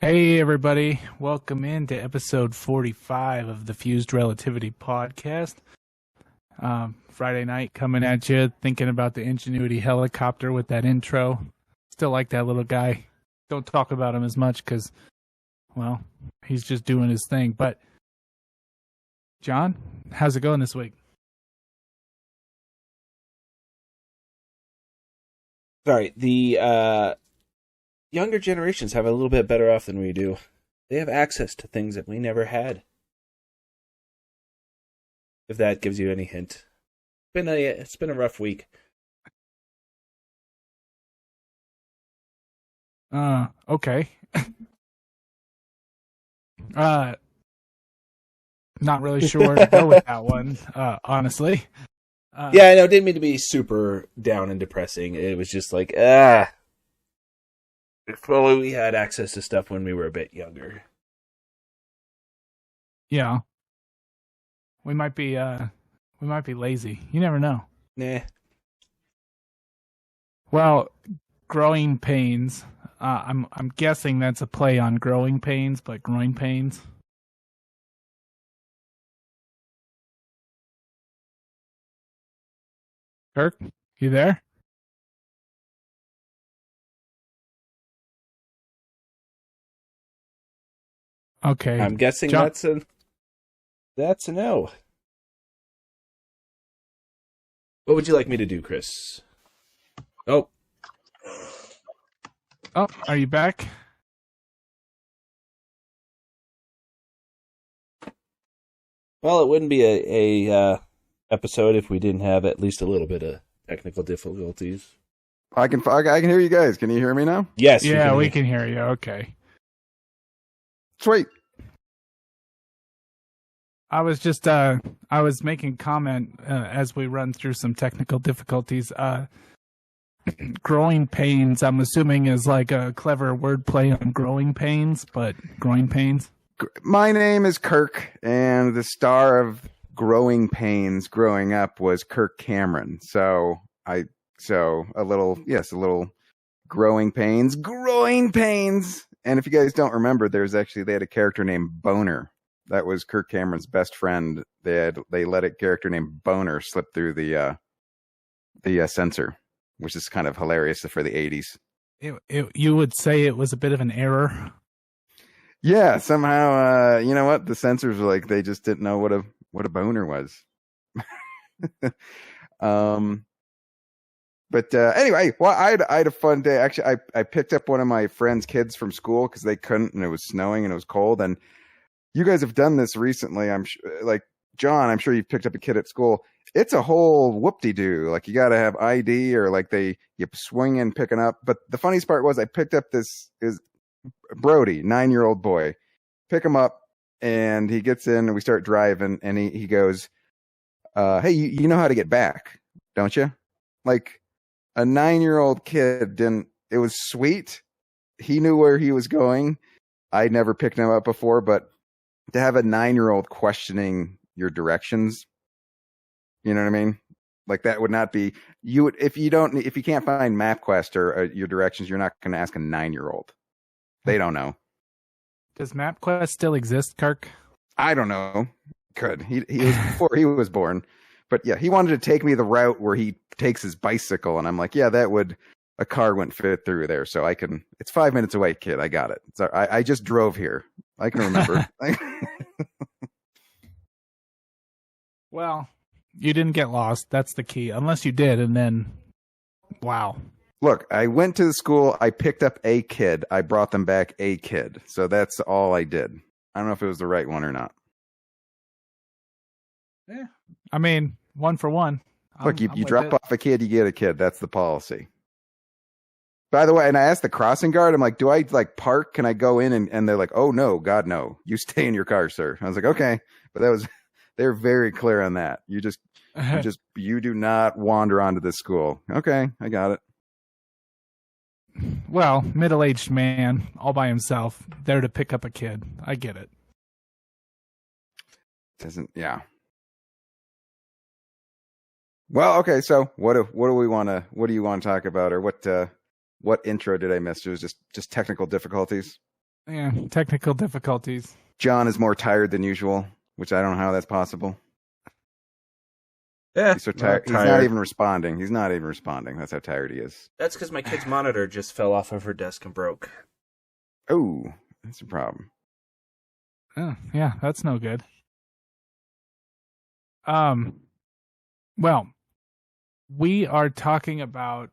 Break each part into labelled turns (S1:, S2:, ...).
S1: Hey, everybody. Welcome into episode 45 of the Fuzed Relativity Podcast. Friday night coming at you, thinking about the Ingenuity helicopter with that intro. Still like that little guy. Don't talk about him as much because, well, he's just doing his thing. But, John, how's it going this week?
S2: Sorry, the younger generations have a little bit better off than we do. They have access to things that we never had. If that gives you any hint. It's been a rough week.
S1: Okay. Not really sure where to go with that one, honestly.
S2: Yeah, I know, didn't mean to be super down and depressing. It was just like, if only we had access to stuff when we were a bit younger.
S1: Yeah. We might be lazy. You never know.
S2: Nah.
S1: Well, growing pains. I'm guessing that's a play on growing pains, but growing pains. Kirk, you there? Okay.
S2: I'm guessing
S1: John-
S2: that's a no. What would you like me to do, Chris? Oh,
S1: are you back?
S2: well, it wouldn't be a episode if we didn't have at least a little bit of technical difficulties.
S3: I can hear you guys. Can you hear me now?
S2: Yes.
S1: Yeah, we can hear you. Okay.
S3: Sweet.
S1: I was making comment as we run through some technical difficulties. Growing pains, I'm assuming, is like a clever wordplay on growing pains, but growing pains.
S3: My name is Kirk, and the star of Growing Pains growing up was Kirk Cameron. So a little growing pains. And if you guys don't remember, they had a character named Boner. That was Kirk Cameron's best friend. They let a character named Boner slip through the censor, which is kind of hilarious for the 80s.
S1: You would say it was a bit of an error.
S3: Yeah, somehow, you know what? The censors were like, they just didn't know what a boner was. But anyway, well, I had a fun day. Actually, I picked up one of my friend's kids from school because they couldn't, and it was snowing and it was cold. And you guys have done this recently. Like John, I'm sure you've picked up a kid at school. It's a whole whoop-de-doo. Like, you got to have ID, or like you swing in picking up. But the funniest part was I picked up is Brody, 9-year-old boy. Pick him up, and he gets in, and we start driving, and he goes, hey, you know how to get back, don't you? Like, a 9-year-old kid didn't. It was sweet. He knew where he was going. I'd never picked him up before, but to have a 9-year-old questioning your directions, you know what I mean? Like, that would not be if you can't find MapQuest or your directions, you're not going to ask a 9-year-old. They don't know.
S1: Does MapQuest still exist, Kirk?
S3: I don't know. Could he was before he was born, but yeah, he wanted to take me the route where he takes his bicycle, and I'm like, yeah, a car wouldn't fit through there, so I can. It's 5 minutes away, kid. I got it. So I just drove here. I can remember.
S1: Well, you didn't get lost. That's the key. Unless you did, and then, wow.
S3: Look, I went to the school. I picked up a kid. I brought them back a kid. So that's all I did. I don't know if it was the right one or not.
S1: Yeah. I mean, one for one.
S3: Look, you drop off a kid, you get a kid. That's the policy. By the way, and I asked the crossing guard, I'm like, do I like park? Can I go in? And they're like, oh, no, God, no. You stay in your car, sir. I was like, okay. But they're very clear on that. You do not wander onto this school. Okay, I got it.
S1: Well, middle-aged man, all by himself, there to pick up a kid. I get it.
S3: Yeah. Well, okay. So what do you want to talk about, or what intro did I miss? It was just technical difficulties.
S1: Yeah, technical difficulties.
S3: John is more tired than usual, which I don't know how that's possible.
S2: Yeah,
S3: He's so tired. He's not even responding. He's not even responding. That's how tired he is.
S2: That's because my kid's monitor just fell off of her desk and broke.
S3: Oh, that's a problem.
S1: Oh, yeah, that's no good. Well, we are talking about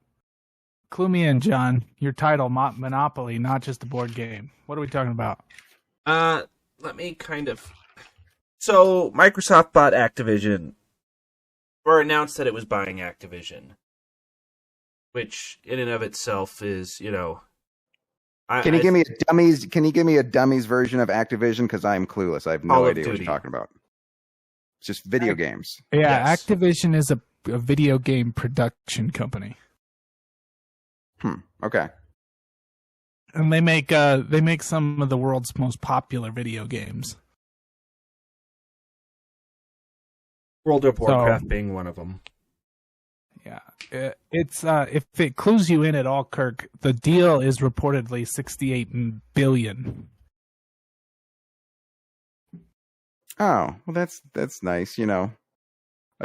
S1: clue me in, John. Your title, Monopoly, not just a board game. What are we talking about?
S2: Let me kind of. So Microsoft bought Activision, or announced that it was buying Activision, which in and of itself is,
S3: Can you give me a dummies? Can you give me a dummies version of Activision? Because I'm clueless. I have no idea what you're talking about. It's just video games.
S1: Yeah,
S2: Yes.
S1: Activision is a video game production company,
S3: Okay.
S1: and they make some of the world's most popular video games.
S2: World of Warcraft being one of them.
S1: Yeah, it's if it clues you in at all, Kirk, the deal is reportedly $68 billion.
S3: Oh, well, that's nice. I'm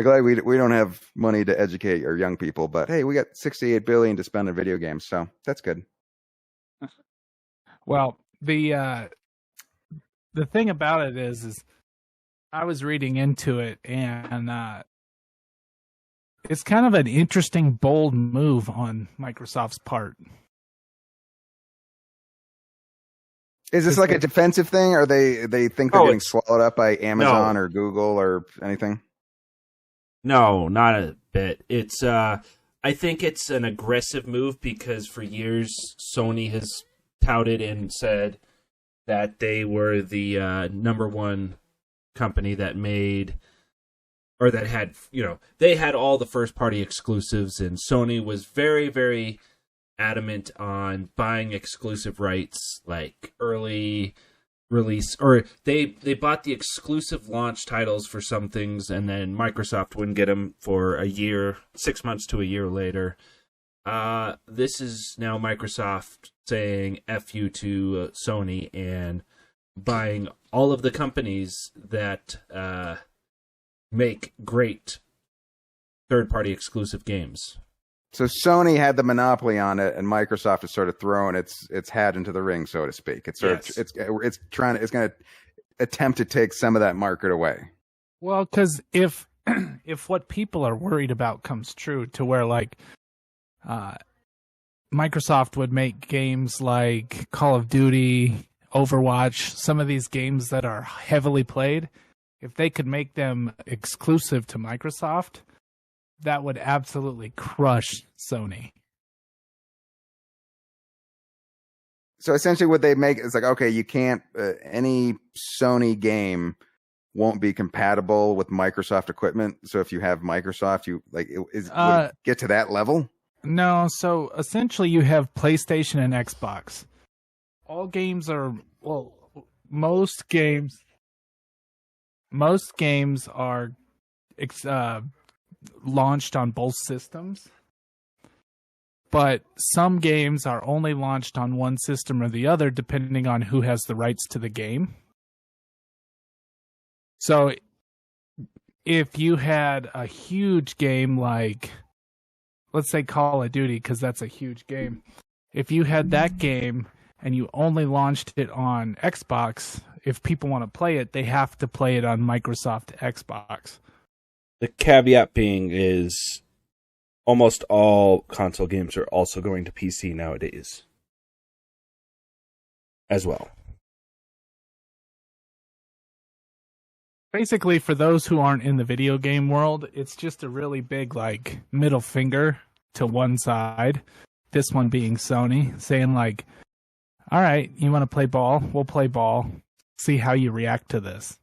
S3: glad we don't have money to educate our young people, but hey, we got $68 billion to spend on video games, so that's good.
S1: Well, the thing about it is I was reading into it, and it's kind of an interesting, bold move on Microsoft's part.
S3: Is this like a defensive thing, or they think they're getting swallowed up by Amazon or Google or anything?
S2: No, not a bit. It's I think it's an aggressive move because for years Sony has touted and said that they were the number one company that made, or that had, they had all the first party exclusives, and Sony was very, very adamant on buying exclusive rights, like early release, or they bought the exclusive launch titles for some things, and then Microsoft wouldn't get them for a year, 6 months to a year later. This is now Microsoft saying F you to Sony and buying all of the companies that make great third-party exclusive games.
S3: So Sony had the monopoly on it, and Microsoft is sort of throwing its hat into the ring, so to speak. It's going to attempt to take some of that market away.
S1: Well, because if what people are worried about comes true, to where Microsoft would make games like Call of Duty, Overwatch, some of these games that are heavily played, if they could make them exclusive to Microsoft, that would absolutely crush Sony.
S3: So essentially what they make is like, okay, you can't, any Sony game won't be compatible with Microsoft equipment. So if you have Microsoft, would it get to that level? No.
S1: So essentially you have PlayStation and Xbox. All games are, most games are launched on both systems, but some games are only launched on one system or the other depending on who has the rights to the game. So if you had a huge game like, let's say Call of Duty, because that's a huge game, if you had that game and you only launched it on Xbox, if people want to play it, they have to play it on Microsoft Xbox.
S2: The caveat being is almost all console games are also going to PC nowadays as well.
S1: Basically, for those who aren't in the video game world, it's just a really big middle finger to one side, this one being Sony, saying all right, you want to play ball? We'll play ball. See how you react to this.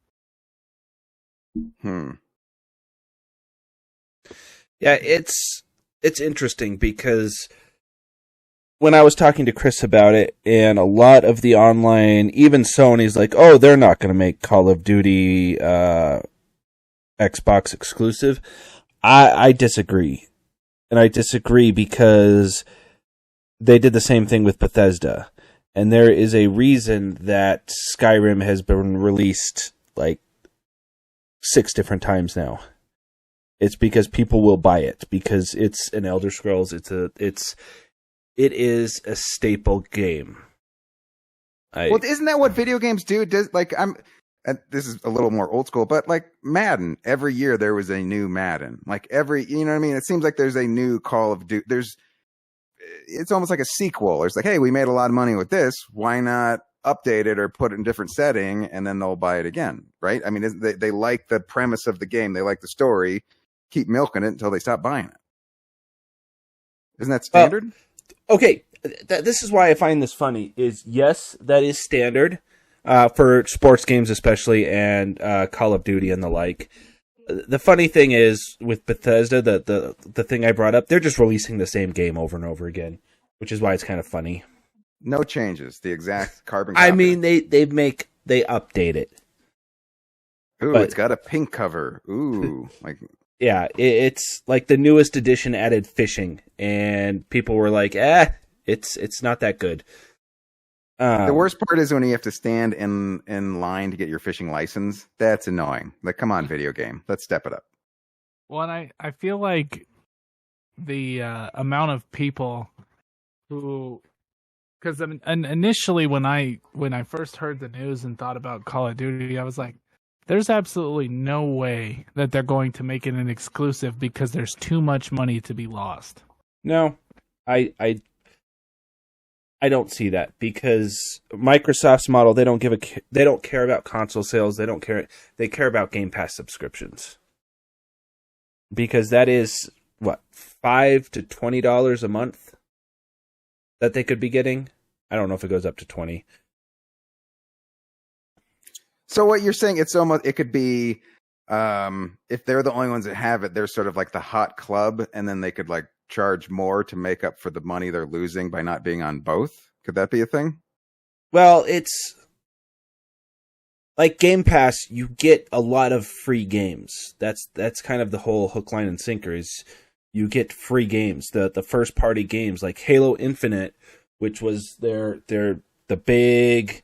S2: Yeah, it's interesting because when I was talking to Chris about it, and a lot of the online, even Sony's like, oh, they're not going to make Call of Duty Xbox exclusive. I disagree. And I disagree because they did the same thing with Bethesda. And there is a reason that Skyrim has been released like 6 different times now. It's because people will buy it because it's an Elder Scrolls. It is a staple game.
S3: Well, isn't that what video games do? This is a little more old school, but like Madden, every year there was a new Madden. Like you know what I mean? It seems like there's a new Call of Duty. It's almost like a sequel. It's like, hey, we made a lot of money with this. Why not update it or put it in a different setting, and then they'll buy it again, right? I mean, they like the premise of the game. They like the story. Keep milking it until they stop buying it. Isn't that standard?
S2: Okay, this is why I find this funny. Yes, that is standard for sports games especially, and Call of Duty and the like. The funny thing is, with Bethesda, the thing I brought up, they're just releasing the same game over and over again, which is why it's kind of funny.
S3: No changes. The exact carbon copy.
S2: I mean, they update it.
S3: Ooh,
S2: but
S3: it's got a pink cover. Ooh, like
S2: yeah, it's like the newest edition added fishing, and people were like, it's not that good.
S3: The worst part is when you have to stand in line to get your fishing license. That's annoying. Like, come on, video game. Let's step it up.
S1: Well, and I feel like the amount of people who, because initially when I first heard the news and thought about Call of Duty, I was like, there's absolutely no way that they're going to make it an exclusive because there's too much money to be lost.
S2: No, I don't see that because Microsoft's model, they don't care about console sales. They care about Game Pass subscriptions. Because that is what, $5 to $20 a month that they could be getting. I don't know if it goes up to 20.
S3: So what you're saying, it could be if they're the only ones that have it, they're sort of like the hot club, and then they could like charge more to make up for the money they're losing by not being on both. Could that be a thing?
S2: Well, it's like Game Pass, you get a lot of free games. That's kind of the whole hook, line, and sinker is you get free games. The first party games like Halo Infinite, which was the big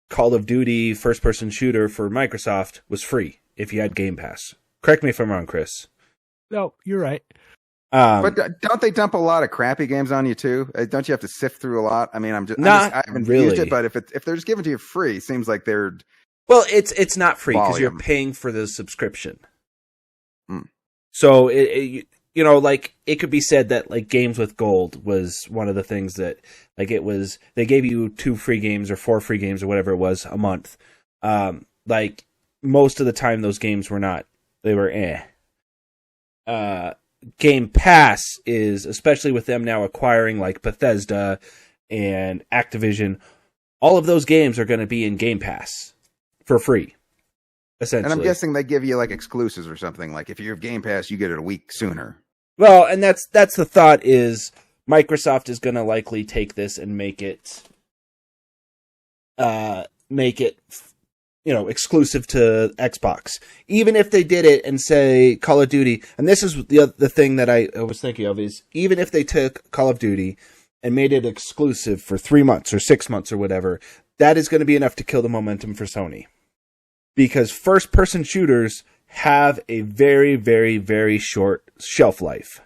S2: Call of Duty first person shooter for Microsoft, was free if you had Game Pass. Correct me if I'm wrong, Chris.
S1: No, you're right.
S3: But don't they dump a lot of crappy games on you too? Don't you have to sift through a lot? I mean, I haven't
S2: really
S3: used it, but if they're just giving it to you free, it seems like they're
S2: it's not free because you're paying for the subscription.
S3: Mm.
S2: So like it could be said that like Games with Gold was one of the things that like it was they gave you 2 free games or 4 free games or whatever it was a month. Like most of the time those games were not. They were Game Pass is, especially with them now acquiring like Bethesda and Activision, all of those games are going to be in Game Pass for free, essentially.
S3: And I'm guessing they give you like exclusives or something. Like if you have Game Pass, you get it a week sooner.
S2: Well, and that's the thought is Microsoft is going to likely take this and make it exclusive to Xbox. Even if they did it and say Call of Duty, and this is the thing that I was thinking of, is even if they took Call of Duty and made it exclusive for 3 months or 6 months or whatever, that is going to be enough to kill the momentum for Sony. Because first-person shooters have a very, very, very short shelf life.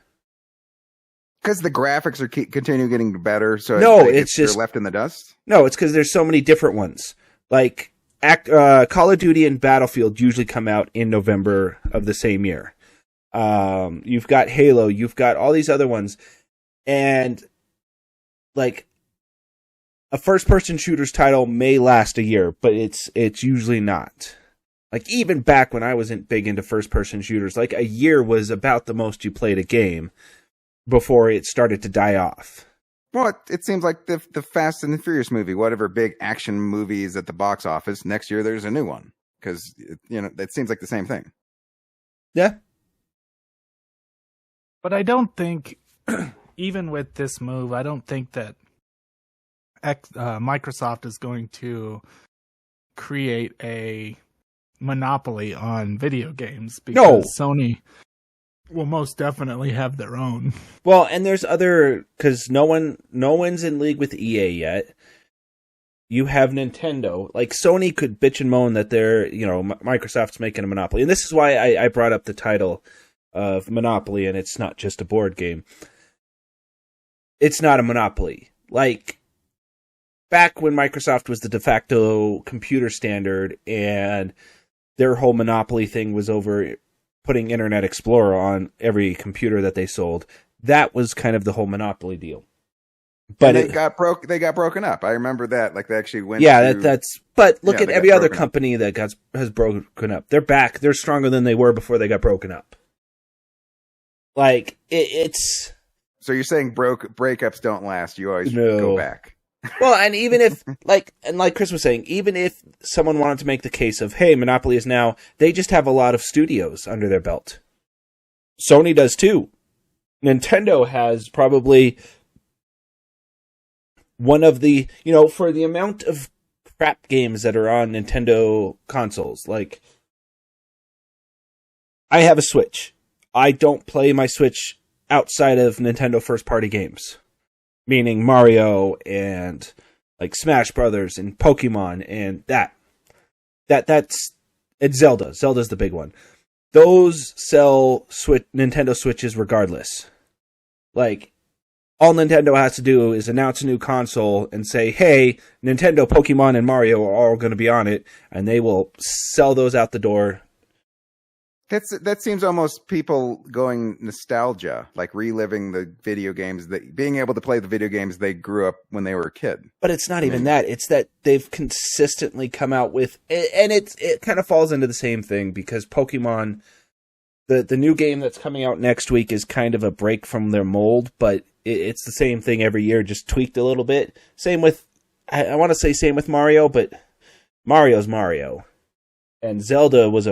S3: Because the graphics are continue getting better, so
S2: it's just
S3: they're left in the dust?
S2: No, it's because there's so many different ones. Like Call of Duty and Battlefield usually come out in November of the same year. You've got Halo, you've got all these other ones, and like a first-person shooter's title may last a year, but it's usually not. Like even back when I wasn't big into first-person shooters, like a year was about the most you played a game before it started to die off.
S3: Well, it seems like the Fast and the Furious movie, whatever big action movies at the box office, next year there's a new one. Because, it seems like the same thing.
S2: Yeah.
S1: But I don't think, even with this move, I don't think that Microsoft is going to create a monopoly on video games. Because Sony will most definitely have their own.
S2: Well, and there's because no one's in league with EA yet. you have Nintendo. Like, Sony could bitch and moan that they're, Microsoft's making a monopoly. And this is why I brought up the title of Monopoly, and it's not just a board game. It's not a monopoly. Like, back when Microsoft was the de facto computer standard, and their whole monopoly thing was over putting Internet Explorer on every computer that they sold, that was kind of the whole monopoly deal. But
S3: they got broken up. I remember that. Like, they actually went.
S2: Yeah, But look at every other company that has broken up. They're back. They're stronger than they were before they got broken up. Like, it's.
S3: So you're saying breakups don't last? You always go back.
S2: Well, and even if, like Chris was saying, even if someone wanted to make the case of, hey, Monopoly is now, they just have a lot of studios under their belt. Sony does too. Nintendo has probably one of the, for the amount of crap games that are on Nintendo consoles, like, I have a Switch. I don't play my Switch outside of Nintendo first-party games, meaning Mario and, like, Smash Brothers and Pokemon and that's it's Zelda. Zelda's the big one. Those sell Nintendo Switches regardless. Like, all Nintendo has to do is announce a new console and say, hey, Nintendo, Pokemon, and Mario are all going to be on it, and they will sell those out the door.
S3: That seems almost people going nostalgia, like reliving the video games, being able to play the video games they grew up when they were a kid.
S2: But it's not even that. It's that they've consistently come out with, and it kind of falls into the same thing, because Pokemon, the new game that's coming out next week is kind of a break from their mold, but it's the same thing every year, just tweaked a little bit. Same with, I want to say same with Mario, but Mario's Mario. And Zelda was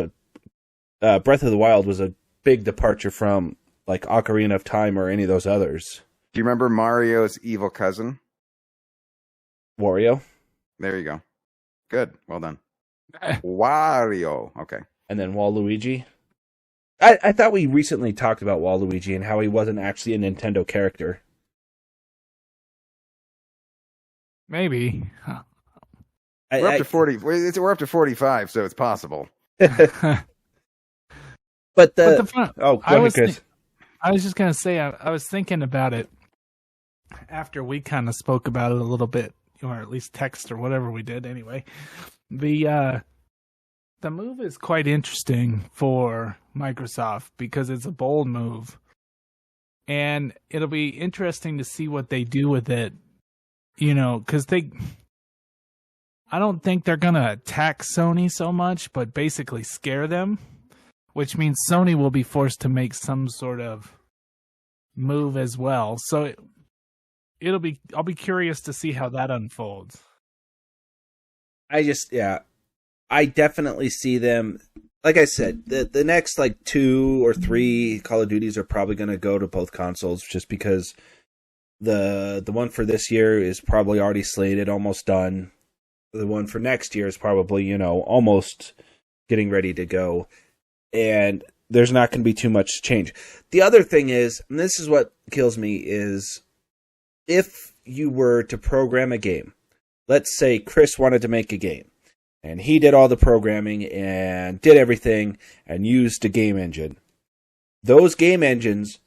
S2: Breath of the Wild was a big departure from, like, Ocarina of Time or any of those others.
S3: Do you remember Mario's evil cousin?
S2: Wario.
S3: There you go. Good. Well done. Wario. Okay.
S2: And then Waluigi. I thought we recently talked about Waluigi and how he wasn't actually a Nintendo character.
S1: Maybe. Huh.
S3: We're up to 40. We're up to 45, so it's possible.
S2: But
S1: the fun,
S2: go ahead, Chris.
S1: I was just going to say, I was thinking about it after we kind of spoke about it a little bit, or at least text or whatever we did anyway. The move is quite interesting for Microsoft because it's a bold move. And it'll be interesting to see what they do with it, because I don't think they're going to attack Sony so much, but basically scare them. Which means Sony will be forced to make some sort of move as well. So I'll be curious to see how that unfolds.
S2: I definitely see them. Like I said, the next, like, 2 or 3 Call of Duties are probably going to go to both consoles, just because the one for this year is probably already slated, almost done. The one for next year is probably, almost getting ready to go. And there's not going to be too much change. The other thing is, and this is what kills me, is if you were to program a game, let's say Chris wanted to make a game, and he did all the programming and did everything and used a game engine. Those game engines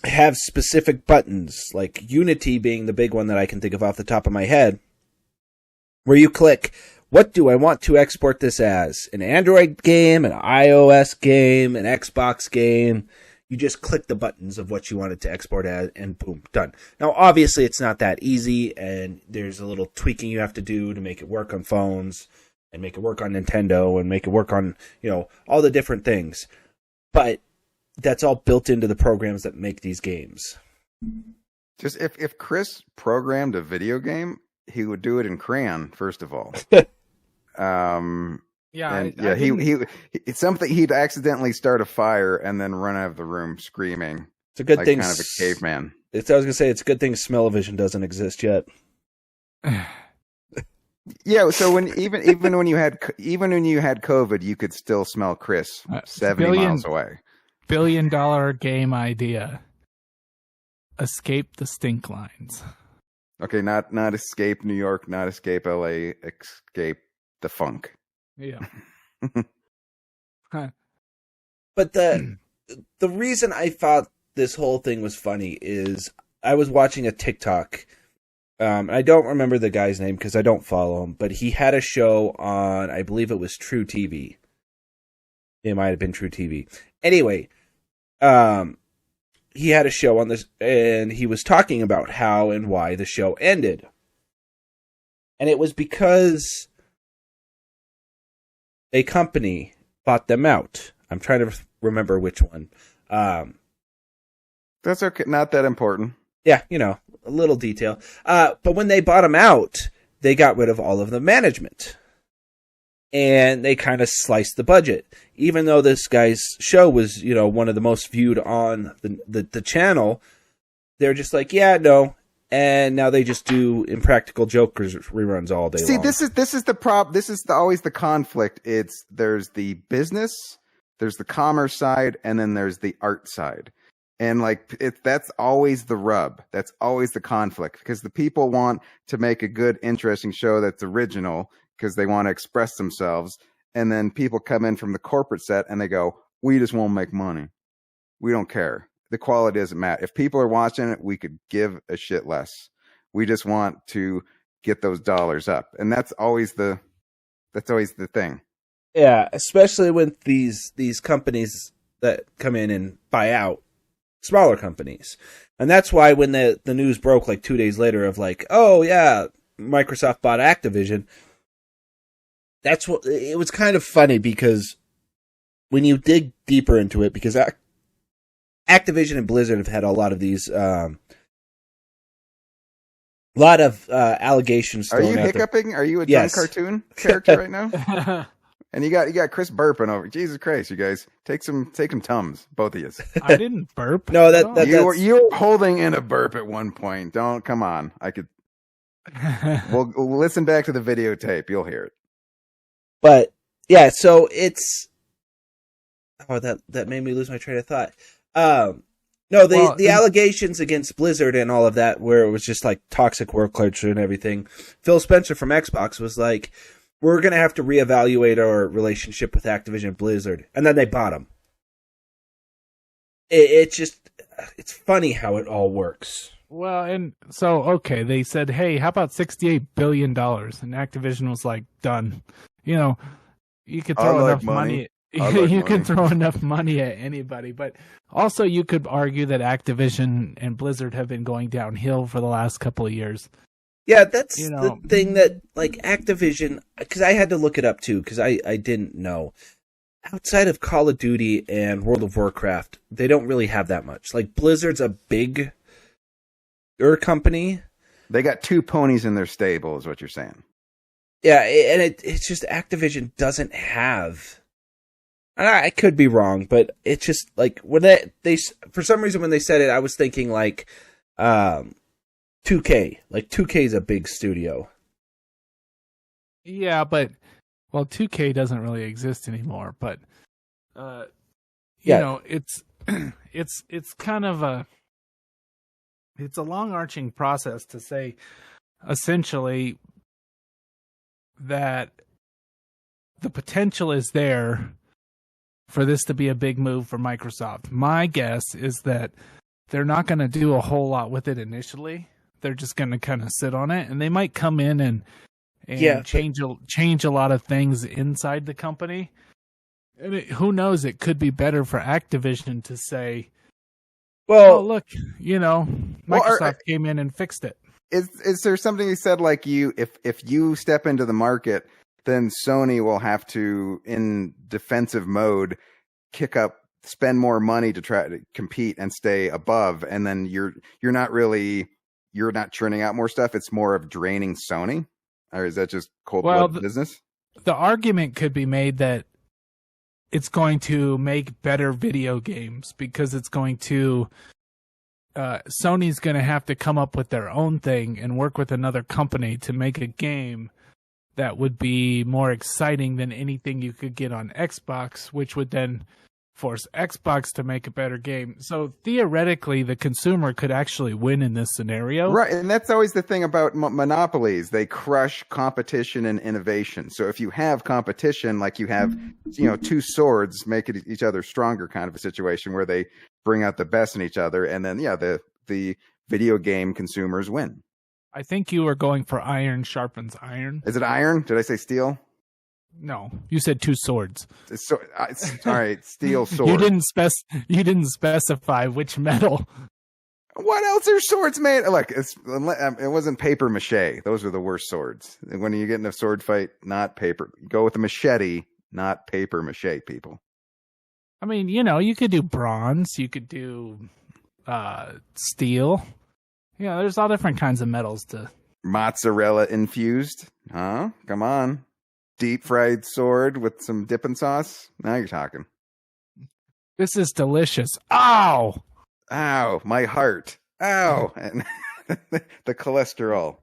S2: have specific buttons, like Unity being the big one that I can think of off the top of my head, where you click, what do I want to export this as? An Android game, an iOS game, an Xbox game. You just click the buttons of what you want it to export as, and boom, done. Now, obviously, it's not that easy, and there's a little tweaking you have to do to make it work on phones, and make it work on Nintendo, and make it work on, all the different things. But that's all built into the programs that make these games.
S3: Just if Chris programmed a video game, he would do it in Crayon, first of all. It's something he'd accidentally start a fire and then run out of the room screaming.
S2: It's a good thing,
S3: kind of a caveman.
S2: I was gonna say, it's a good thing Smell-O-Vision doesn't exist yet.
S3: Yeah, so even when you had COVID, you could still smell Chris 70 miles away.
S1: $1 billion game idea. Escape the stink lines.
S3: Okay, not Escape New York, not Escape LA, Escape the Funk.
S1: Yeah.
S2: But the reason I thought this whole thing was funny is I was watching a TikTok. I don't remember the guy's name because I don't follow him, but he had a show on, I believe it was True TV. It might have been True TV. Anyway, he had a show on this, and he was talking about how and why the show ended. And it was because a company bought them out. I'm trying to remember which one.
S3: That's okay. Not that important.
S2: Yeah, a little detail. But when they bought them out, they got rid of all of the management. And they kind of sliced the budget. Even though this guy's show was, one of the most viewed on the channel, they're just like, yeah, no. And now they just do Impractical Jokers reruns all day long.
S3: See, this is the problem. This is always the conflict. There's the business, there's the commerce side, and then there's the art side. And that's always the rub. That's always the conflict, because the people want to make a good, interesting show that's original because they want to express themselves. And then people come in from the corporate set and they go, we just won't make money. We don't care. The quality doesn't matter. If people are watching it, we could give a shit less. We just want to get those dollars up. And that's always the thing.
S2: Yeah, especially with these companies that come in and buy out smaller companies. And that's why when the news broke 2 days later of oh yeah, Microsoft bought Activision, that's what it was kind of funny, because when you dig deeper into it, because Activision and Blizzard have had a lot of these allegations.
S3: Are you hiccuping? Are you a dumb cartoon character right now? And you got Chris burping over. Jesus Christ, you guys, take some Tums, both of you.
S1: I didn't burp.
S2: No,
S3: you were holding in a burp at one point. Don't come on. I could. We'll listen back to the videotape. You'll hear it.
S2: But yeah, so it's that made me lose my train of thought. No, the allegations against Blizzard and all of that, where it was just toxic work culture and everything. Phil Spencer from Xbox was like, we're going to have to reevaluate our relationship with Activision Blizzard. And then they bought them. It's funny how it all works.
S1: Well, and so, okay, they said, hey, how about $68 billion? And Activision was like, done. You could throw enough money. You can throw enough money at anybody. But also you could argue that Activision and Blizzard have been going downhill for the last couple of years.
S2: Yeah, that's the thing that, Activision, because I had to look it up too, because I didn't know. Outside of Call of Duty and World of Warcraft, they don't really have that much. Blizzard's a bigger company.
S3: They got two ponies in their stable, is what you're saying.
S2: Yeah, and it's just Activision doesn't have. And I could be wrong, but it's just when they for some reason when they said it, I was thinking 2K. 2K is a big studio.
S1: Yeah, but 2K doesn't really exist anymore. But it's kind of it's a long arching process to say essentially that the potential is there for this to be a big move for Microsoft. My guess is that they're not going to do a whole lot with it initially. They're just going to kind of sit on it, and they might come in and change a lot of things inside the company. And who knows? It could be better for Activision to say, "Well, look, Microsoft came in and fixed it."
S3: Is there something you said if you step into the market, then Sony will have to, in defensive mode, spend more money to try to compete and stay above, and then you're not churning out more stuff. It's more of draining Sony, or is that just cold-blooded business?
S1: The argument could be made that it's going to make better video games because it's going to. Sony's going to have to come up with their own thing and work with another company to make a game that would be more exciting than anything you could get on Xbox, which would then force Xbox to make a better game. So theoretically, the consumer could actually win in this scenario.
S3: Right, and that's always the thing about monopolies. They crush competition and innovation. So if you have competition, like you have, two swords make each other stronger kind of a situation where they bring out the best in each other, and then, the video game consumers win.
S1: I think you were going for iron sharpens iron.
S3: Is it iron? Did I say steel?
S1: No, you said two swords.
S3: All right, steel sword.
S1: You didn't specify which metal.
S3: What else are swords made? Look, it wasn't paper mache. Those are the worst swords. When you get in a sword fight, not paper. Go with a machete, not paper mache, people.
S1: I mean, you could do bronze. You could do steel. Yeah, there's all different kinds of metals to.
S3: Mozzarella infused. Huh? Come on. Deep fried sword with some dipping sauce. Now you're talking.
S1: This is delicious. Ow!
S3: Ow, my heart. Ow. And the cholesterol.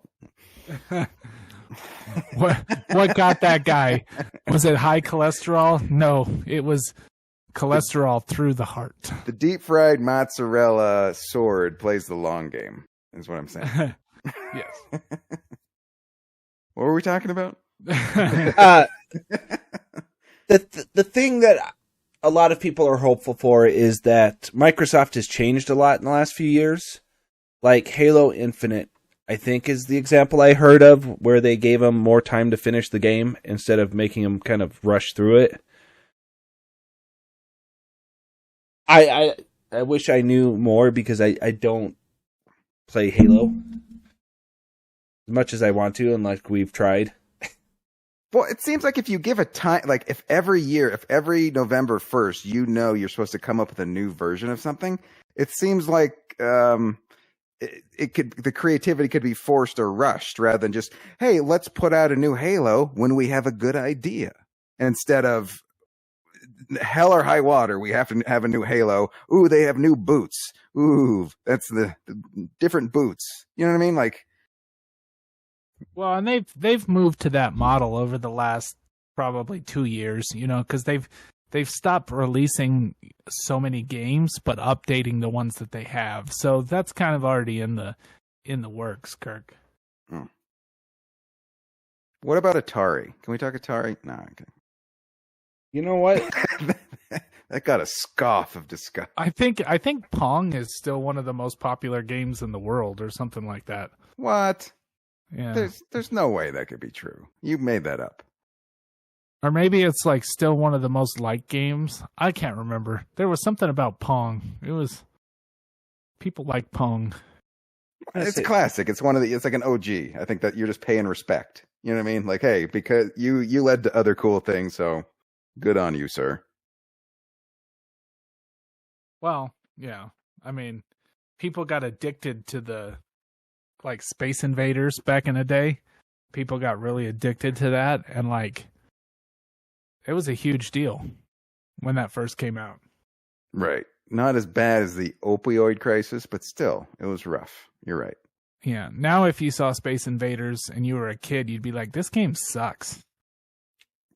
S1: What got that guy? Was it high cholesterol? No, it was cholesterol through the heart.
S3: The deep fried mozzarella sword plays the long game, is what I'm saying.
S1: Yes.
S3: What were we talking about?
S2: The thing that a lot of people are hopeful for is that Microsoft has changed a lot in the last few years. Like Halo Infinite, I think, is the example I heard of where they gave them more time to finish the game instead of making them kind of rush through it. I wish I knew more because I don't play Halo as much as I want to, and like we've tried.
S3: Well, it seems like if you give a time, like if every November 1st, you're supposed to come up with a new version of something, it seems like the creativity could be forced or rushed rather than just, hey, let's put out a new Halo when we have a good idea. Instead of hell or high water, we have to have a new Halo. Ooh, they have new boots. Ooh, that's the different boots. You know what I mean? Like.
S1: Well, and they've moved to that model over the last probably 2 years, because they've stopped releasing so many games, but updating the ones that they have. So that's kind of already in the works, Kirk.
S3: Oh. What about Atari? Can we talk Atari? No, okay.
S2: You know what?
S3: That got a scoff of disgust.
S1: I think Pong is still one of the most popular games in the world, or something like that.
S3: What?
S1: Yeah.
S3: There's no way that could be true. You made that up.
S1: Or maybe it's like still one of the most liked games. I can't remember. There was something about Pong. It was people like Pong.
S3: It's classic. It's it's like an OG. I think that you're just paying respect. You know what I mean? Like, hey, because you led to other cool things, so good on you, sir.
S1: Well, yeah. I mean, people got addicted to the Space Invaders back in the day. People got really addicted to that, and it was a huge deal when that first came out.
S3: Right. Not as bad as the opioid crisis, but still, it was rough. You're right.
S1: Yeah. Now if you saw Space Invaders and you were a kid, you'd be like, this game sucks.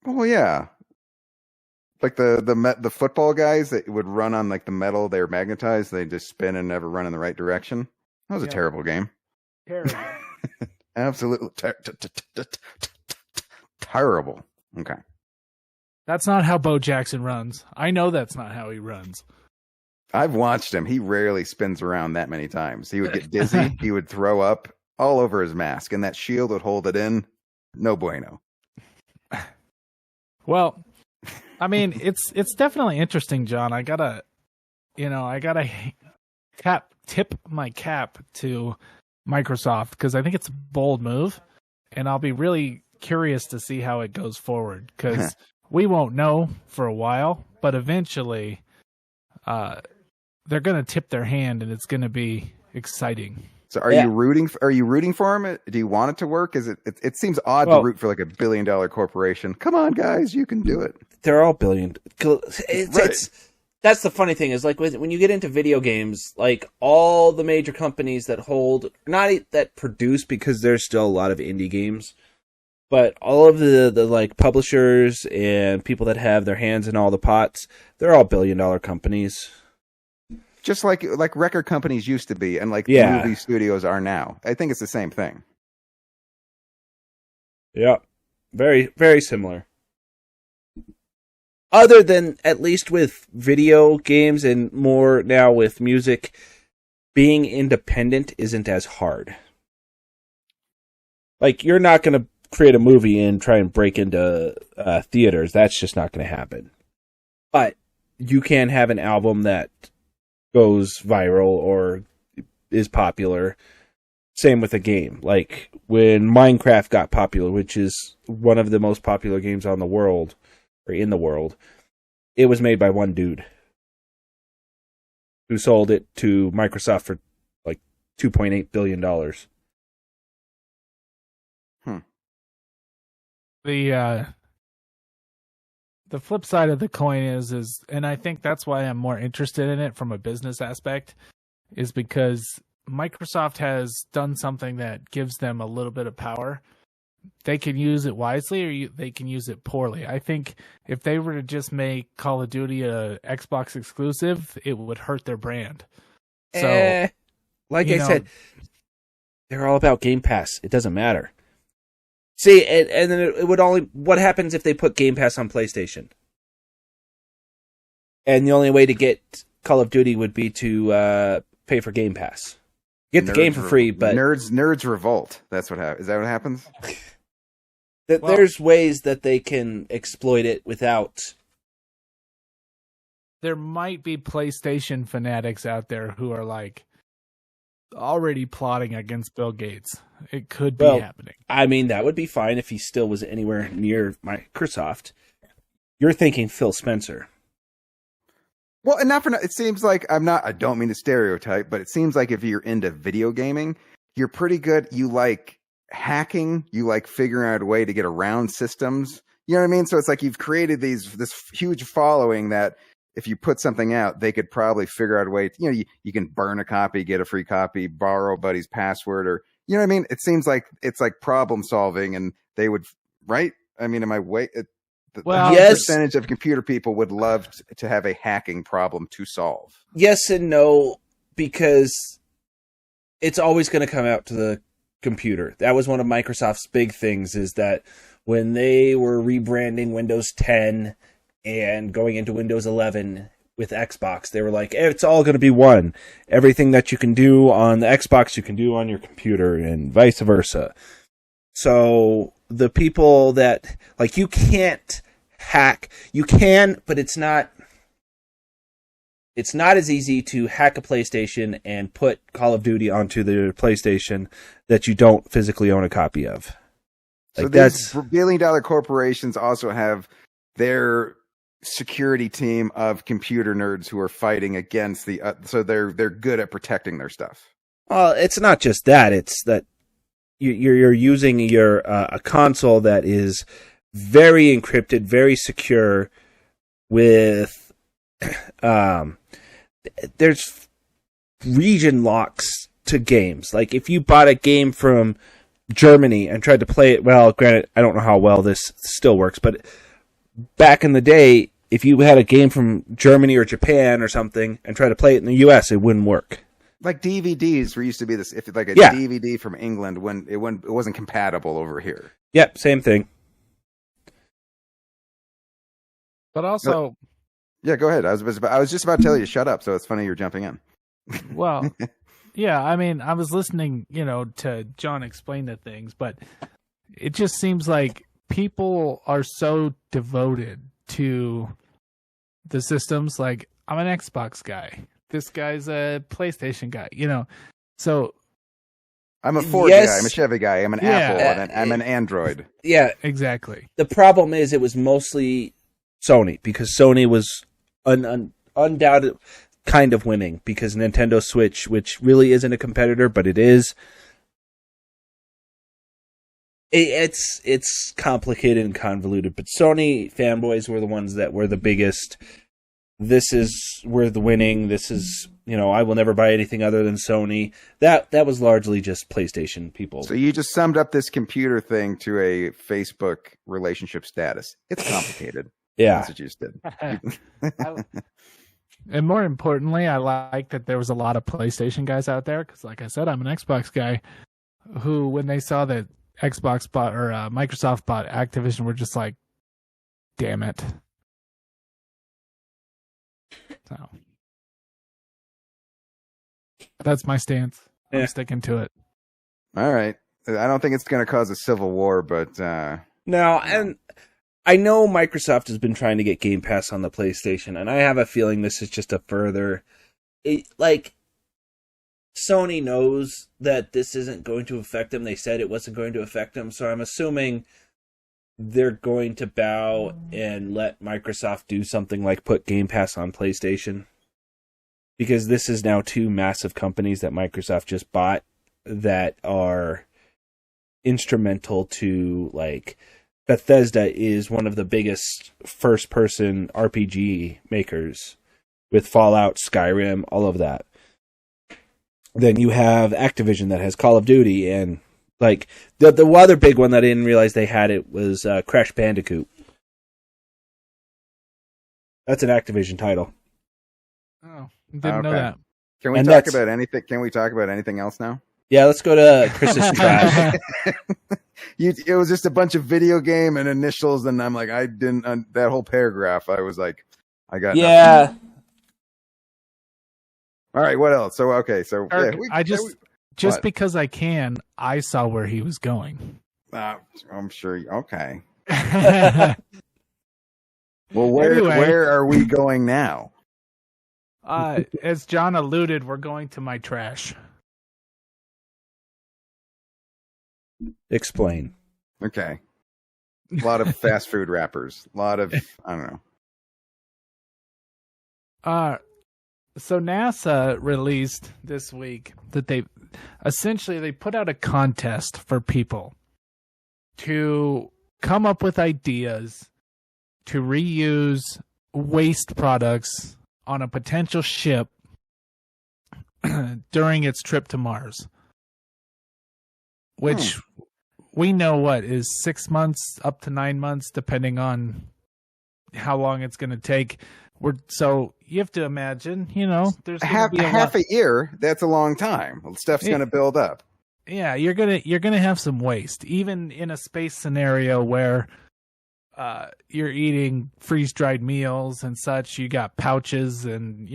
S3: Oh yeah. Like the football guys that would run on the metal, they were magnetized, they just spin and never run in the right direction. That was a terrible game.
S1: Terrible.
S3: Absolutely terrible. Okay.
S1: That's not how Bo Jackson runs. I know that's not how he runs.
S3: I've watched him. He rarely spins around that many times. He would get dizzy. He would throw up all over his mask, and that shield would hold it in. No bueno.
S1: Well, I mean, it's definitely interesting, John. I gotta tip my cap to Microsoft because I think it's a bold move, and I'll be really curious to see how it goes forward because we won't know for a while, but eventually they're going to tip their hand and it's going to be exciting.
S3: So are you rooting for him? Do you want it to work? It seems odd to root for $1 billion corporation. Come on, guys, you can do it.
S2: They're all billion. That's the funny thing is when you get into video games, all the major companies that hold, not that produce because there's still a lot of indie games, But all of the like publishers and people that have their hands in all the pots, they're all billion-dollar companies.
S3: Just like record companies used to be, and like movie studios are now. I think it's the same thing.
S2: Yeah, very, very similar. Other than, at least with video games and more now with music, being independent isn't as hard. Like, you're not going to create a movie and try and break into theaters. That's just not going to happen. But you can have an album that goes viral or is popular. Same with a game. Like when Minecraft got popular, which is one of the most popular games on the world, or in the world, it was made by one dude who sold it to Microsoft for like $2.8 billion.
S1: The flip side of the coin is, and I think that's why I'm more interested in it from a business aspect, is because Microsoft has done something that gives them a little bit of power. They can use it wisely, or they can use it poorly. I think if they were to just make Call of Duty a Xbox exclusive, it would hurt their brand. So,
S2: like I said, they're all about Game Pass. It doesn't matter. See, and then it would only... What happens if they put Game Pass on PlayStation? And the only way to get Call of Duty would be to pay for Game Pass. Get the game for free, but...
S3: Nerds revolt. That's what happens. Is that what happens?
S2: There's ways that they can exploit it without...
S1: There might be PlayStation fanatics out there who are like already plotting against Bill Gates. It could be happening. I
S2: mean, that would be fine if he still was anywhere near Microsoft. You're thinking Phil Spencer.
S3: Well, and not for it seems like I don't mean to stereotype, but it seems like if you're into video gaming, you're pretty good. You like hacking, you like figuring out a way to get around systems. You know what I mean? So it's like you've created this huge following that if you put something out, they could probably figure out a way to, you can burn a copy, get a free copy, borrow a buddy's password, or you know what I mean? It seems like it's like problem solving, and they would, right? I mean, am I way?
S2: Yes.
S3: Percentage of computer people would love to have a hacking problem to solve.
S2: Yes and no, because it's always going to come out to the computer. That was one of Microsoft's big things, is that when they were rebranding Windows 10 and going into Windows 11 with Xbox, they were like, it's all going to be one. Everything that you can do on the Xbox, you can do on your computer, and vice versa. So the people that, like, you can't hack. You can, but it's not as easy to hack a PlayStation and put Call of Duty onto the PlayStation that you don't physically own a copy of.
S3: Like, so these billion-dollar corporations also have their security team of computer nerds who are fighting against so they're good at protecting their stuff.
S2: Well, it's not just that. It's that you're using a console that is very encrypted, very secure, with there's region locks to games. Like if you bought a game from Germany and tried to play it, well, granted, I don't know how well this still works, but back in the day, if you had a game from Germany or Japan or something and tried to play it in the US, it wouldn't work.
S3: Like DVDs used to be this, if like a DVD from England, when it wasn't compatible over here.
S2: Yep, same thing.
S1: But also,
S3: yeah, go ahead. I was just about to tell you to shut up, so it's funny you're jumping in.
S1: Well, yeah, I mean, I was listening, to John explain the things, but it just seems like people are so devoted to the systems. Like, I'm an Xbox guy. This guy's a PlayStation guy, So
S3: I'm a Ford guy. I'm a Chevy guy. I'm an Apple. And I'm an Android.
S2: Yeah,
S1: exactly.
S2: The problem is it was mostly Sony, because Sony was undoubted kind of winning, because Nintendo Switch, which really isn't a competitor, but it is. It's complicated and convoluted, but Sony fanboys were the ones that were the biggest. We're the winning. This is I will never buy anything other than Sony. That was largely just PlayStation people.
S3: So you just summed up this computer thing to a Facebook relationship status. It's complicated.
S2: Yeah.
S3: That's what you just did.
S1: And more importantly, I like that there was a lot of PlayStation guys out there because, like I said, I'm an Xbox guy who, when they saw that Xbox bought or Microsoft bought Activision, were just like, damn it. So that's my stance. I'm sticking to it.
S3: All right. I don't think it's going to cause a civil war, but
S2: no, and I know Microsoft has been trying to get Game Pass on the PlayStation, and I have a feeling this is just a further... Sony knows that this isn't going to affect them. They said it wasn't going to affect them, so I'm assuming they're going to bow and let Microsoft do something like put Game Pass on PlayStation. Because this is now two massive companies that Microsoft just bought that are instrumental to, Bethesda is one of the biggest first-person RPG makers with Fallout, Skyrim, all of that. Then you have Activision that has Call of Duty, and the other big one that I didn't realize they had it was Crash Bandicoot. That's an Activision title.
S1: Oh, didn't know that.
S3: Can we talk about anything? Can we talk about anything else now?
S2: Yeah, let's go to Chris's trash.
S3: It was just a bunch of video game and initials, and I'm like, I didn't that whole paragraph. I was like, I got nothing. All right, what else? So
S1: because I can, I saw where he was going.
S3: I'm sure. Okay. Well, where are we going now?
S1: As John alluded, we're going to my trash.
S2: Explain.
S3: Okay. A lot of fast food wrappers. A lot of, I don't know.
S1: So NASA released this week that they put out a contest for people to come up with ideas to reuse waste products on a potential ship during its trip to Mars. Which we know is 6 months up to 9 months, depending on how long it's going to take. So you have to imagine, there's
S3: half a year. That's a long time. Stuff's going to build up.
S1: Yeah, you're gonna have some waste, even in a space scenario where you're eating freeze-dried meals and such. You got pouches, and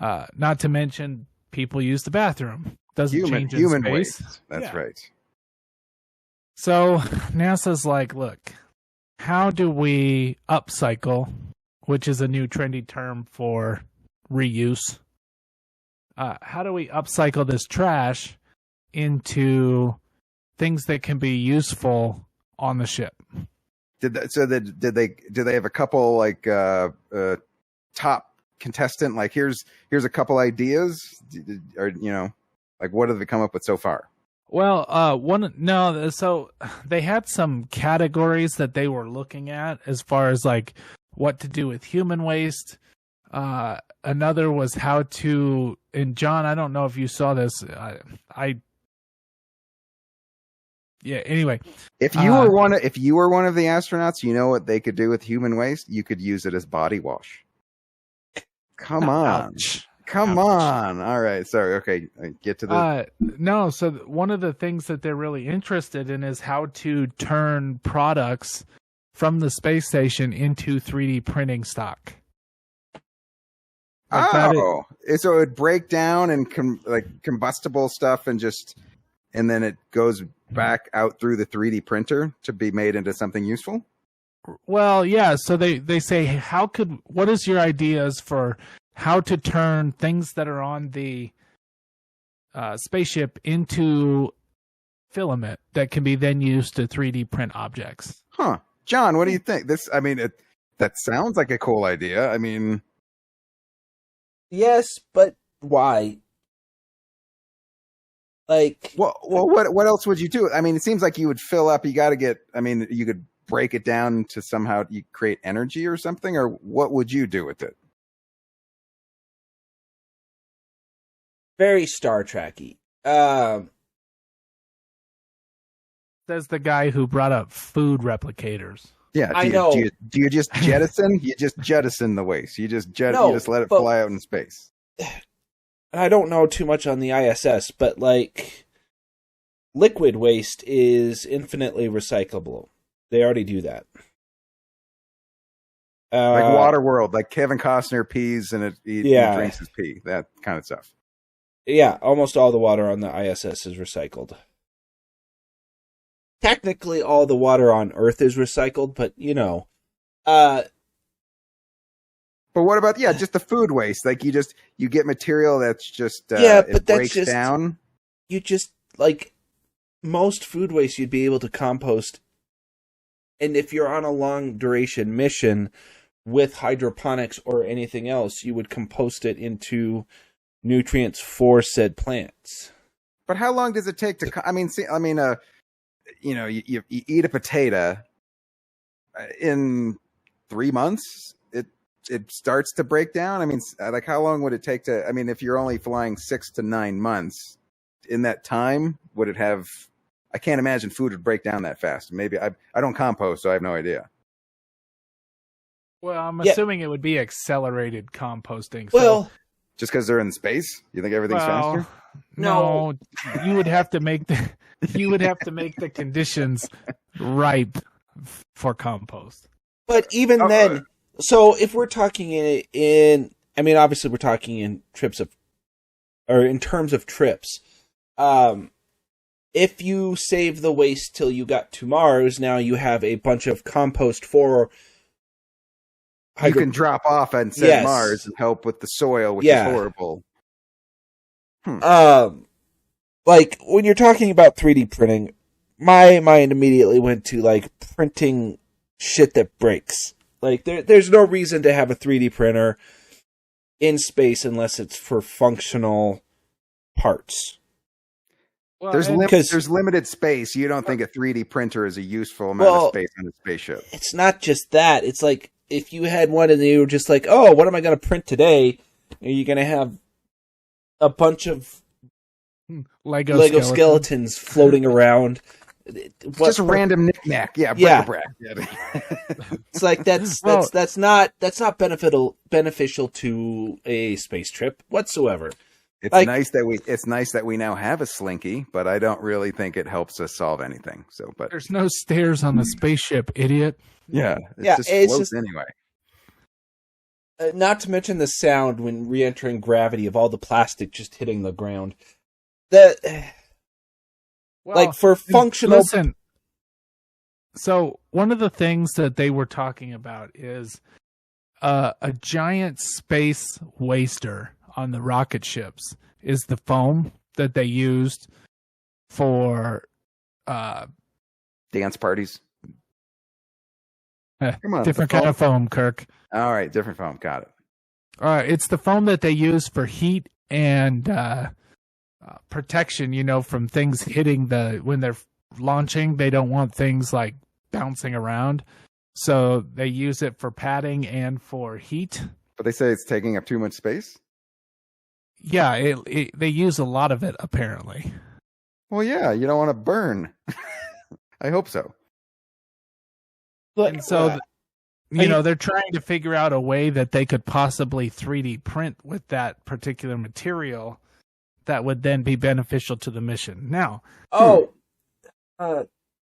S1: not to mention people use the bathroom. Doesn't change in
S3: human
S1: space.
S3: Waste. That's right.
S1: So NASA's like, look, how do we upcycle, which is a new trendy term for reuse? How do we upcycle this trash into things that can be useful on the ship?
S3: Do they have a couple top contestant? Like here's a couple ideas, or what have they come up with so far?
S1: Well, so they had some categories that they were looking at as far as what to do with human waste. Another was how to, and John, I don't know if you saw this. Anyway,
S3: if you were one of the astronauts, you know what they could do with human waste? You could use it as body wash. Come on. Come on. All right. Sorry. Okay. Get to the...
S1: No. So one of the things that they're really interested in is how to turn products from the space station into 3D printing stock.
S3: So it would break down and combustible stuff and then it goes back out through the 3D printer to be made into something useful?
S1: Well, yeah. So they say, what is your ideas for how to turn things that are on the spaceship into filament that can be then used to 3D print objects?
S3: Huh. John, what do you think? That sounds like a cool idea. I mean...
S2: Yes, but why?
S3: What else would you do? I mean, it seems like you would fill up. You got to get. I mean, you could break it down to somehow you create energy or something. Or what would you do with it?
S2: Very Star Trek-y.
S1: Says the guy who brought up food replicators.
S3: Yeah,
S2: I know.
S3: Do you just jettison? You just jettison the waste. You just
S2: No,
S3: you just let it
S2: but-
S3: fly out in space.
S2: I don't know too much on the ISS, but like liquid waste is infinitely recyclable. They already do that.
S3: Like Waterworld, like Kevin Costner pees and he drinks his pee. That kind of stuff.
S2: Yeah, almost all the water on the ISS is recycled. Technically, all the water on Earth is recycled, but you know.
S3: But what about just the food waste? Like you get material that's just
S2: but
S3: it
S2: that's
S3: breaks
S2: just
S3: down.
S2: You just like most food waste you'd be able to compost, and if you're on a long duration mission with hydroponics or anything else, you would compost it into nutrients for said plants.
S3: But how long does it take to? You eat a potato in 3 months. It starts to break down. I mean, like how long would it take to? I mean, if you're only flying 6 to 9 months, in that time, would it have? I can't imagine food would break down that fast. Maybe I don't compost, so I have no idea.
S1: Well, I'm assuming it would be accelerated composting.
S2: Well,
S3: just because they're in space, you think everything's faster?
S1: No, you would have to make the conditions ripe for compost.
S2: But even then, so if we're talking I mean, obviously we're talking in terms of trips. If you save the waste till you got to Mars, now you have a bunch of compost for.
S3: You can drop off and send Mars and help with the soil, which is horrible.
S2: Like when you're talking about 3D printing, my mind immediately went to like printing shit that breaks. Like there's no reason to have a 3D printer in space unless it's for functional parts.
S3: Well, there's limited space. You don't think a 3D printer is a useful amount of space on a spaceship?
S2: It's not just that. It's like if you had one and you were just like, oh, what am I going to print today? Are you going to have a bunch of Lego skeletons floating around?
S3: Just a random knickknack. Yeah.
S2: It's like that's not beneficial to a space trip whatsoever.
S3: It's nice that we now have a Slinky, but I don't really think it helps us solve anything. So, but
S1: there's no stairs on the spaceship, idiot.
S3: Yeah, it floats anyway.
S2: Not to mention the sound when re-entering gravity of all the plastic just hitting the ground. Like for functional.
S1: Listen, so one of the things that they were talking about is a giant space waster on the rocket ships is the foam that they used for
S3: dance parties.
S1: Come on, different kind of foam, Kirk.
S3: All right, different foam. Got it.
S1: It's the foam that they use for heat and protection, from things hitting when they're launching. They don't want things like bouncing around. So they use it for padding and for heat.
S3: But they say it's taking up too much space?
S1: Yeah, they use a lot of it, apparently.
S3: Well, yeah, you don't want to burn. I hope so.
S1: And so, they're trying to figure out a way that they could possibly 3D print with that particular material that would then be beneficial to the mission. Now,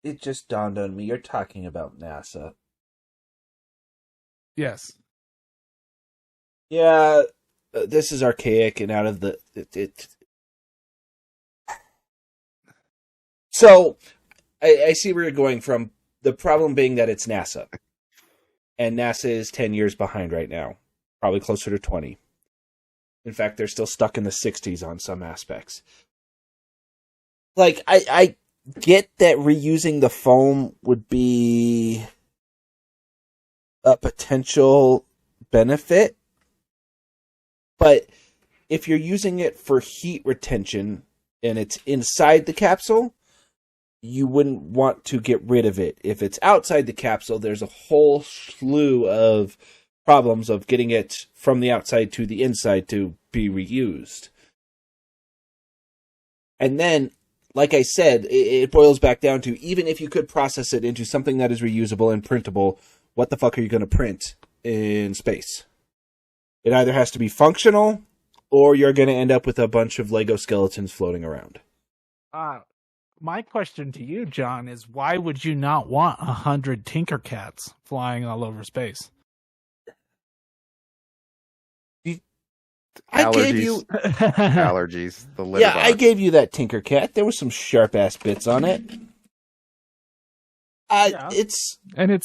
S2: it just dawned on me. You're talking about NASA.
S1: Yes.
S2: Yeah, this is archaic and out of the... So, I see where you're going from. The problem being that it's NASA. And NASA is 10 years behind right now. Probably closer to 20. In fact, they're still stuck in the 60s on some aspects. Like, I get that reusing the foam would be a potential benefit. But if you're using it for heat retention and it's inside the capsule, you wouldn't want to get rid of it. If it's outside the capsule, there's a whole slew of problems of getting it from the outside to the inside to be reused. And then, like I said, it boils back down to, even if you could process it into something that is reusable and printable, what the fuck are you going to print in space? It either has to be functional, or you're going to end up with a bunch of Lego skeletons floating around.
S1: My question to you, John, is why would you not want 100 Tinkercats flying all over space?
S2: I gave you
S3: allergies. The litter box.
S2: I gave you that Tinkercat. There was some sharp ass bits on it. It's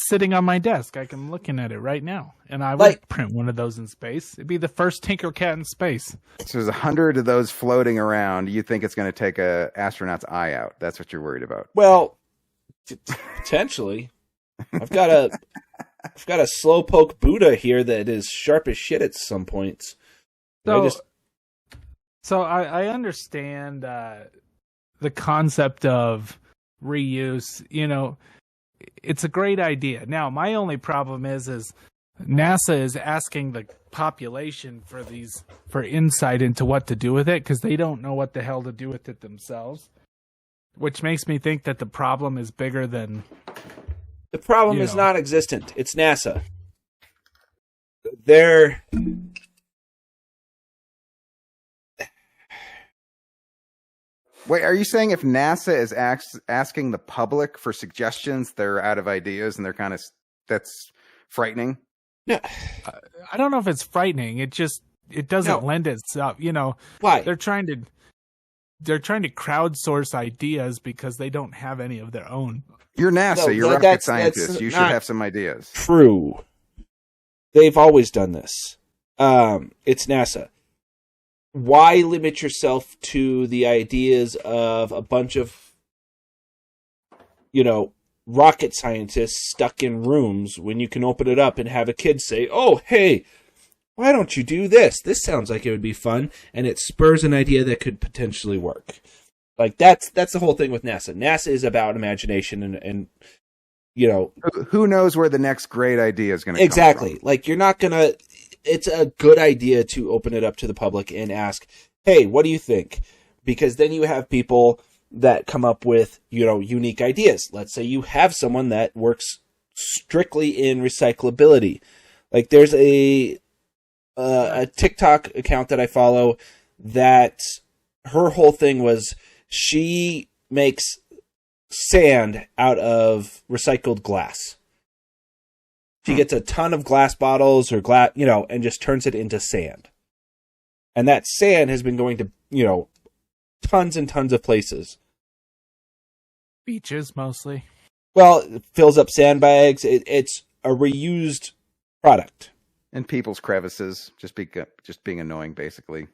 S1: sitting on my desk. I'm looking at it right now, and I would print one of those in space. It'd be the first Tinkercat in space.
S3: So there's 100 of those floating around. You think it's going to take a astronaut's eye out? That's what you're worried about.
S2: Well, potentially. I've got a slowpoke Buddha here that is sharp as shit at some points.
S1: So I understand the concept of reuse. You know, it's a great idea. Now, my only problem is NASA is asking the population for insight into what to do with it, because they don't know what the hell to do with it themselves, which makes me think that the problem is bigger than...
S2: The problem is non-existent. It's NASA. They're...
S3: Wait, are you saying if NASA is asking the public for suggestions, they're out of ideas and that's frightening?
S2: No,
S1: I don't know if it's frightening. It doesn't lend itself. You know,
S2: why
S1: they're trying to crowdsource ideas because they don't have any of their own.
S3: You're NASA. You're rocket scientists. You should have some ideas.
S2: True. They've always done this. It's NASA. Why limit yourself to the ideas of a bunch of, rocket scientists stuck in rooms when you can open it up and have a kid say, "Oh, hey, why don't you do this? This sounds like it would be fun," and it spurs an idea that could potentially work. Like that's the whole thing with NASA. NASA is about imagination and
S3: who knows where the next great idea is going to
S2: exactly.
S3: come from.
S2: Like you're not gonna. It's a good idea to open it up to the public and ask, "Hey, what do you think?" Because then you have people that come up with, unique ideas. Let's say you have someone that works strictly in recyclability. Like there's a TikTok account that I follow that her whole thing was she makes sand out of recycled glass. She gets a ton of glass bottles or glass, and just turns it into sand. And that sand has been going to, tons and tons of places.
S1: Beaches, mostly.
S2: Well, it fills up sandbags. It's a reused product.
S3: In people's crevices, just being annoying, basically.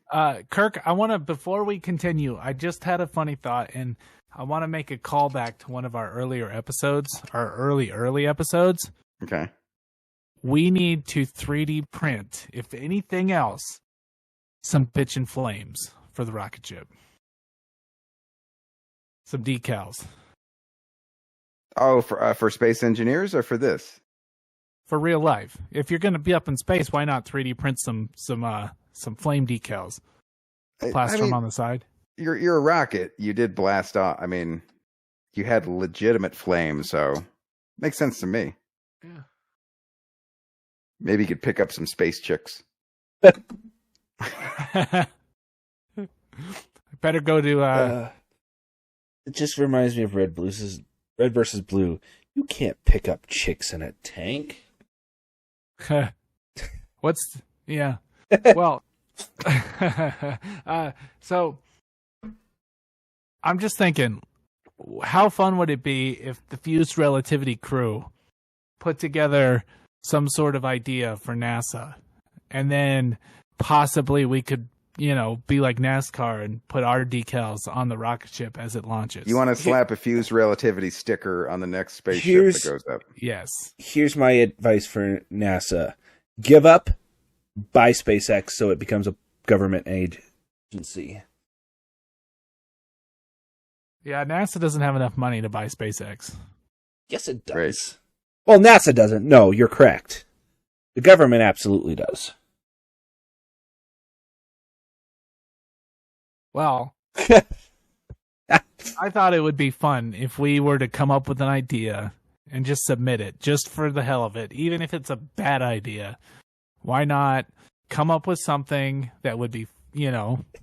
S1: Kirk, before we continue, I just had a funny thought, and I want to make a callback to one of our earlier episodes, our early episodes.
S3: Okay.
S1: We need to 3D print, if anything else, some bitchin' flames for the rocket ship. Some decals.
S3: Oh, for space engineers or for this?
S1: For real life. If you're going to be up in space, why not 3D print some flame decals? Plaster them on the side.
S3: You're a rocket. You did blast off. I mean, you had legitimate flames, so makes sense to me.
S1: Yeah.
S3: Maybe you could pick up some space chicks.
S1: Better go to.
S2: It just reminds me of Red versus Blue. You can't pick up chicks in a tank.
S1: Yeah. Well, so I'm just thinking, how fun would it be if the Fuzed Relativity crew put together some sort of idea for NASA, and then possibly we could, be like NASCAR and put our decals on the rocket ship as it launches.
S3: You want to slap a Fuzed Relativity sticker on the next spaceship that goes up.
S1: Yes.
S2: Here's my advice for NASA. Give up, buy SpaceX so it becomes a government agency.
S1: Yeah, NASA doesn't have enough money to buy SpaceX.
S2: Yes, it does.
S3: Right.
S2: Well, NASA doesn't. No, you're correct. The government absolutely does.
S1: Well, I thought it would be fun if we were to come up with an idea and just submit it, just for the hell of it. Even if it's a bad idea, why not come up with something that would be,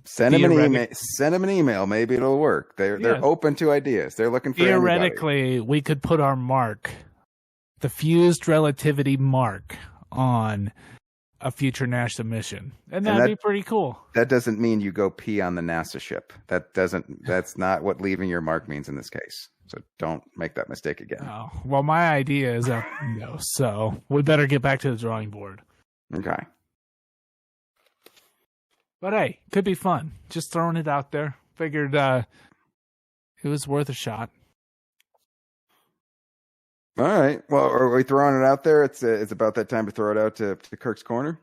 S3: send them an email. Send them an email. Maybe it'll work. They're open to ideas. They're looking for
S1: theoretically,
S3: anybody.
S1: We could put our mark, the Fuzed Relativity mark, on a future NASA mission, and that'd be pretty cool.
S3: That doesn't mean you go pee on the NASA ship. That's not what leaving your mark means in this case. So don't make that mistake again.
S1: Oh, well, my idea is so we better get back to the drawing board.
S3: Okay.
S1: But hey, could be fun. Just throwing it out there. Figured it was worth a shot.
S3: All right. Well, are we throwing it out there? It's about that time to throw it out to Kirk's corner.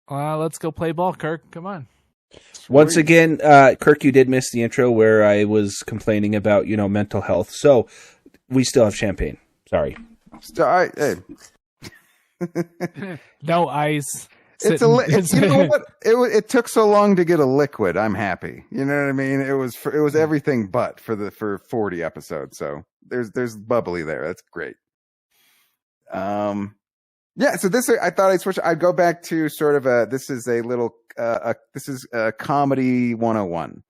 S1: Let's go play ball, Kirk. Come on.
S2: Once again, Kirk, you did miss the intro where I was complaining about, mental health. So we still have champagne. Sorry.
S3: Hey.
S1: No ice.
S3: You know what? It took so long to get a liquid. I'm happy. You know what I mean? It was everything but for 40 episodes. So there's bubbly there. That's great. Yeah. So I thought I'd switch. I'd go back to sort of this is a comedy 101.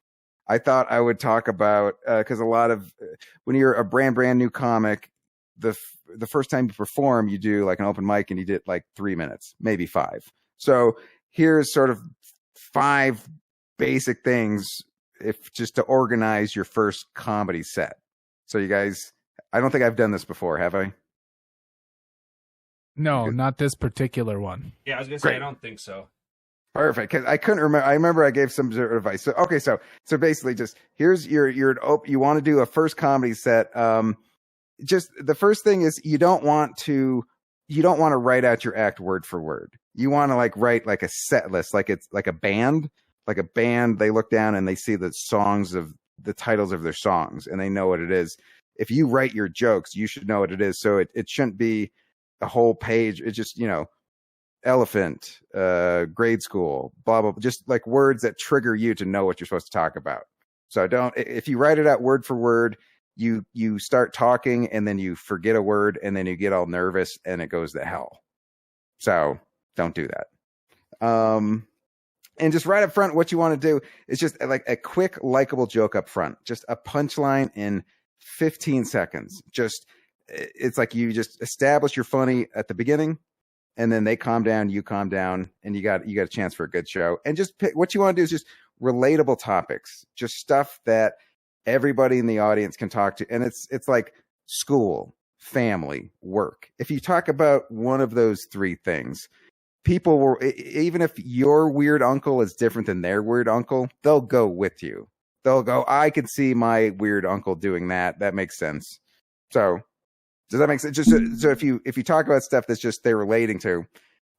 S3: I thought I would talk about because a lot of when you're a brand new comic, the first time you perform, you do like an open mic and you did like 3 minutes, maybe 5. So here's sort of 5 basic things just to organize your first comedy set. So you guys, I don't think I've done this before, have I?
S1: No, not this particular one.
S2: Yeah, I was gonna say I don't think so.
S3: Perfect, because I couldn't remember. I remember I gave some sort of advice. So okay, so basically, just here's you want to do a first comedy set. Just the first thing is you don't want to write out your act word for word. You want to write like a set list, like it's like a band. Like a band, they look down and they see the titles of their songs and they know what it is. If you write your jokes, you should know what it is. So it shouldn't be a whole page. It's just, elephant, grade school, blah, blah, blah, just like words that trigger you to know what you're supposed to talk about. So if you write it out word for word, you start talking and then you forget a word and then you get all nervous and it goes to hell. So don't do that. And just right up front, what you want to do is just like a quick, likable joke up front, just a punchline in 15 seconds. It's like you just establish you're funny at the beginning and then they calm down, you calm down, and you got a chance for a good show. And just pick, what you want to do is just relatable topics, just stuff that everybody in the audience can talk to. And it's like school, family, work. If you talk about one of those 3 things, people will, even if your weird uncle is different than their weird uncle, they'll go with you. They'll go, I can see my weird uncle doing that. That makes sense. So does that make sense? Just so if you talk about stuff that's just they're relating to,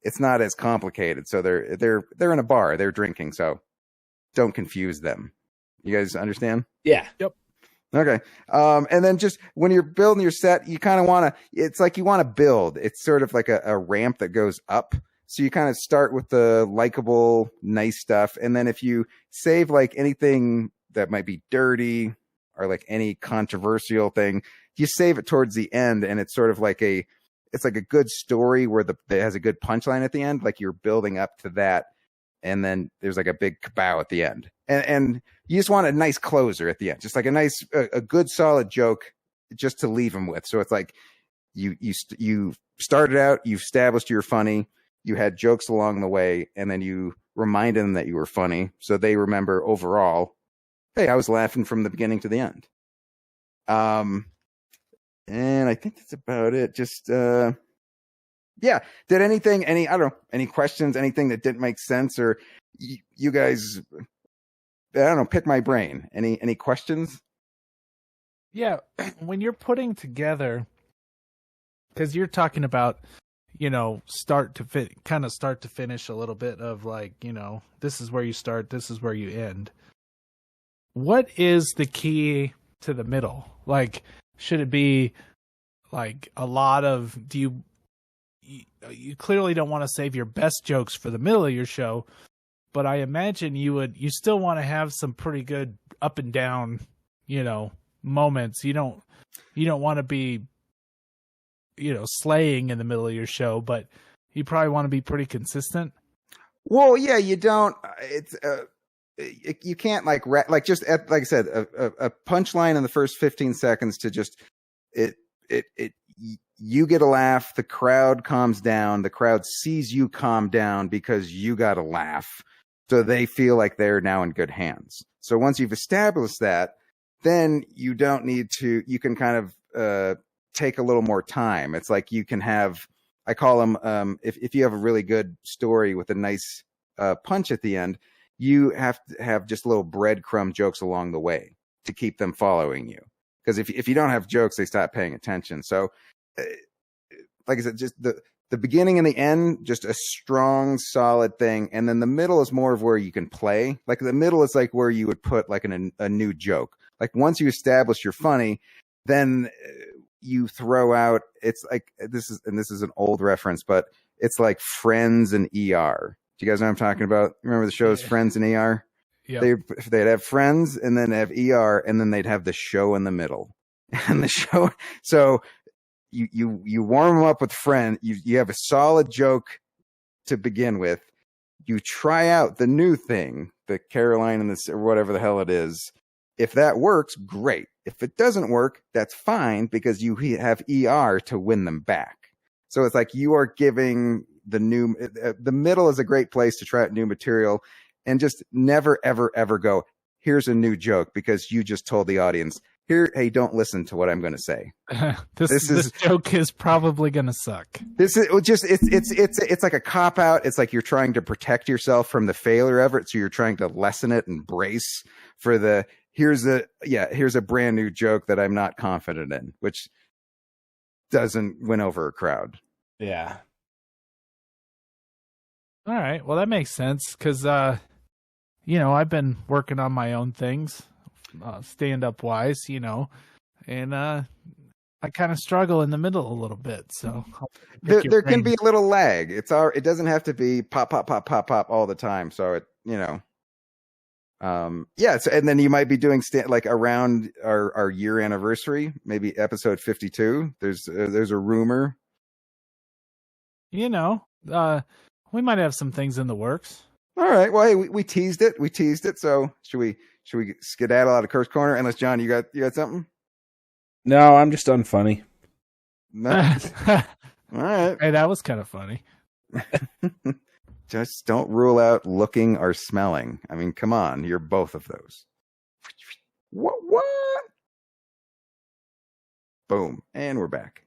S3: it's not as complicated. So they're in a bar, they're drinking. So don't confuse them. You guys understand?
S2: Yeah.
S1: Yep.
S3: Okay. And then just when you're building your set, you kind of want to, it's like you want to build. It's sort of like a ramp that goes up. So you kind of start with the likable, nice stuff. And then if you save like anything that might be dirty or like any controversial thing, you save it towards the end. And it's sort of like it's like a good story where it has a good punchline at the end. Like you're building up to that. And then there's like a big kabow at the end. And you just want a nice closer at the end. Just like a good solid joke just to leave them with. So it's like you started out, you established you're funny. You had jokes along the way, and then you reminded them that you were funny, so they remember overall, hey, I was laughing from the beginning to the end. And I think that's about it. Just yeah. Did any questions, anything that didn't make sense, or you guys, I don't know, pick my brain. Any questions?
S1: Yeah, when you're putting together, because you're talking about, start to finish a little bit of like, this is where you start, this is where you end. What is the key to the middle? Like, should it be like a lot of, you clearly don't want to save your best jokes for the middle of your show, but I imagine you still want to have some pretty good up and down moments. You don't want to be, slaying in the middle of your show, but you probably want to be pretty consistent.
S3: Well, yeah, you don't. It's you can't like just like I said, a punchline in the first 15 seconds to just it. You get a laugh, the crowd calms down, the crowd sees you calm down because you got a laugh, so they feel like they're now in good hands. So once you've established that, then you don't need to. You can kind of take a little more time. It's like you can have. I call them if you have a really good story with a nice punch at the end, you have to have just little breadcrumb jokes along the way to keep them following you. Because if you don't have jokes, they stop paying attention. So, like I said, just the beginning and the end, just a strong, solid thing, and then the middle is more of where you can play. Like the middle is like where you would put like a new joke. Like once you establish you're funny, then you throw out. It's like this is an old reference, but it's like Friends and ER. Do you guys know what I'm talking about? Remember the shows Friends and ER? Yeah. They'd have Friends and then have ER and then they'd have the show in the middle. And the show, so you warm them up with Friends. You have a solid joke to begin with. You try out the new thing, the Caroline and this or whatever the hell it is. If that works, great. If it doesn't work, that's fine because you have ER to win them back. So it's like you are giving the middle is a great place to try out new material and just never, ever, ever go, here's a new joke because you just told the audience, hey, don't listen to what I'm going to say.
S1: This joke is probably going to suck.
S3: This is just, it's like a cop out. It's like you're trying to protect yourself from the failure of it. So you're trying to lessen it and brace for here's a brand new joke that I'm not confident in, which doesn't win over a crowd.
S2: Yeah.
S1: All right. Well, that makes sense because, I've been working on my own things, stand-up wise, and I kind of struggle in the middle a little bit. So
S3: there can be a little lag. It doesn't have to be pop, pop, pop, pop, pop all the time. So So, and then you might be doing like around our year anniversary, maybe episode 52. There's a rumor.
S1: We might have some things in the works.
S3: All right. Well, hey, we teased it. So should we skedaddle out of Kurt's corner? Unless John, you got something?
S2: No, I'm just unfunny.
S3: No. All right.
S1: Hey, that was kind of funny.
S3: Just don't rule out looking or smelling. I mean, come on, you're both of those. What? Boom, and we're back.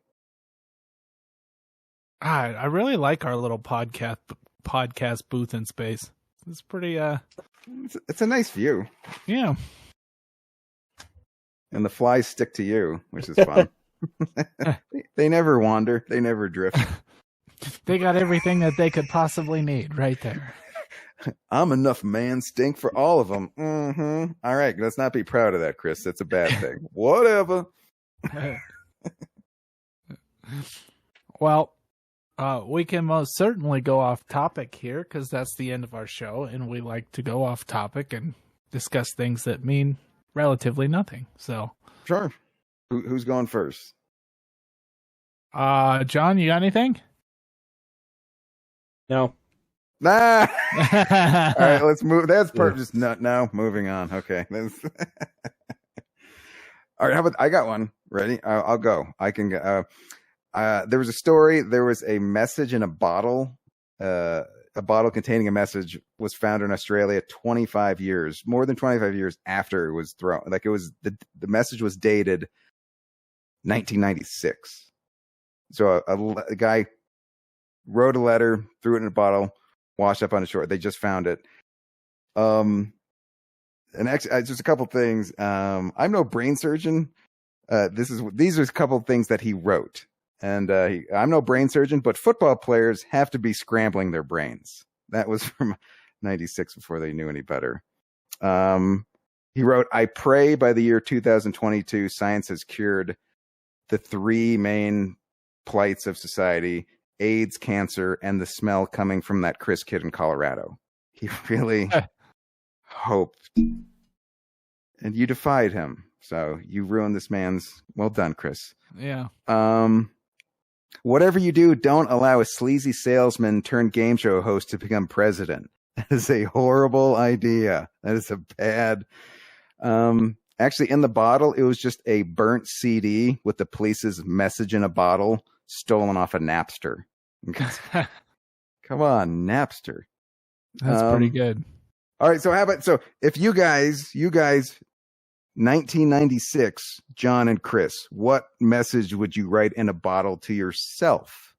S1: I really like our little podcast booth in space. It's pretty.
S3: It's a nice view.
S1: Yeah.
S3: And the flies stick to you, which is fun. They never wander. They never drift.
S1: They got everything that they could possibly need right there.
S3: I'm enough man stink for all of them. Mm-hmm. All right, let's not be proud of that, Chris. That's a bad thing. Whatever.
S1: Well, we can most certainly go off topic here because that's the end of our show, and we like to go off topic and discuss things that mean relatively nothing. So,
S3: sure. Who's going first?
S1: John, you got anything?
S2: No.
S3: Nah. All right, let's move. That's part. Just no. Moving on. Okay. All right. How about I got one ready? I'll go. I can go. There was a story. There was a message in a bottle. A bottle containing a message was found in Australia 25 years, more than 25 years after it was thrown. Like it was the message was dated 1996. So a guy wrote a letter, threw it in a bottle, washed up on the shore. They just found it. And actually, just a couple things. I'm no brain surgeon. These are a couple of things that he wrote. And I'm no brain surgeon, but football players have to be scrambling their brains. That was from 96 before they knew any better. He wrote, I pray by the year 2022, science has cured the three main plights of society: AIDS, cancer, and the smell coming from that Chris kid in Colorado. He really hoped. And you defied him. So you ruined this man's. Well done, Chris.
S1: Yeah.
S3: Whatever you do, don't allow a sleazy salesman turned game show host to become president. That is a horrible idea. That is a bad. Actually, in the bottle, it was just a burnt CD with the police's message in a bottle stolen off a Napster. Come on, Napster.
S1: That's pretty good.
S3: All right, so how about if you guys 1996, John and Chris, what message would you write in a bottle to yourself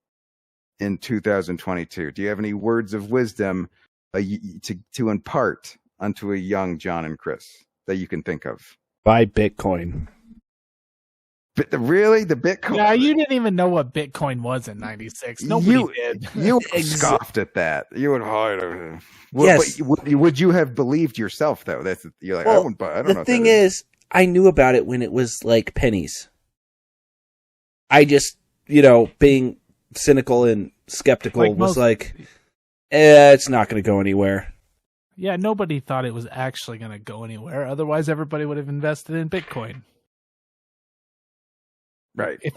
S3: in 2022? Do you have any words of wisdom to impart unto a young John and Chris that you can think of?
S2: Buy Bitcoin.
S3: But really, the Bitcoin?
S1: Yeah, you didn't even know what Bitcoin was in '96. Nobody did.
S3: You scoffed at that. You would hide.
S2: Yes.
S3: But would you have believed yourself though? You're like,
S2: well,
S3: I don't know.
S2: The thing is, I knew about it when it was like pennies. I just, being cynical and skeptical was it's not going to go anywhere.
S1: Yeah, nobody thought it was actually going to go anywhere. Otherwise, everybody would have invested in Bitcoin.
S3: Right.
S1: It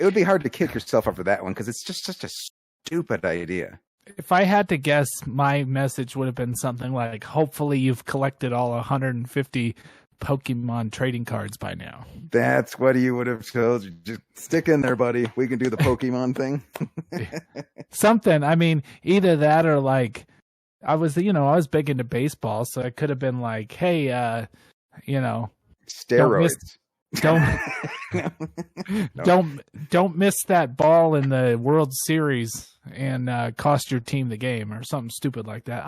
S3: would be hard to kick yourself up for that one because it's just such a stupid idea.
S1: If I had to guess, my message would have been something like, hopefully you've collected all 150 Pokemon trading cards by now.
S3: That's what he would have told you. Just stick in there, buddy. We can do the Pokemon thing.
S1: Something. I mean, either that or like, I was big into baseball, so it could have been like, hey,
S3: steroids.
S1: Don't miss that ball in the World Series and cost your team the game or something stupid like that.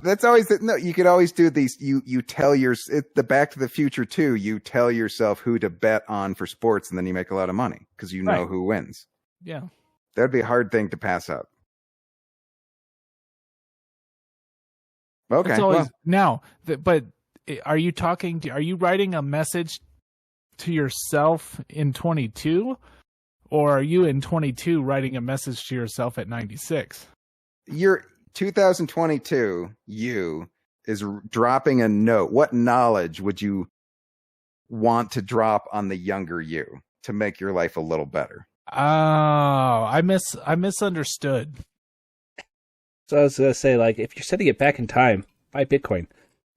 S3: That's always you could always do these. You tell the Back to the Future too. You tell yourself who to bet on for sports, and then you make a lot of money because you know who wins.
S1: Yeah,
S3: that'd be a hard thing to pass up. Okay.
S1: But are you writing a message to yourself in 22, or are you in 22 writing a message to yourself at 96?
S3: Your 2022 you is dropping a note. What knowledge would you want to drop on the younger you to make your life a little better?
S1: Oh, I misunderstood.
S2: So I was going to say, if you're sending it back in time, buy Bitcoin.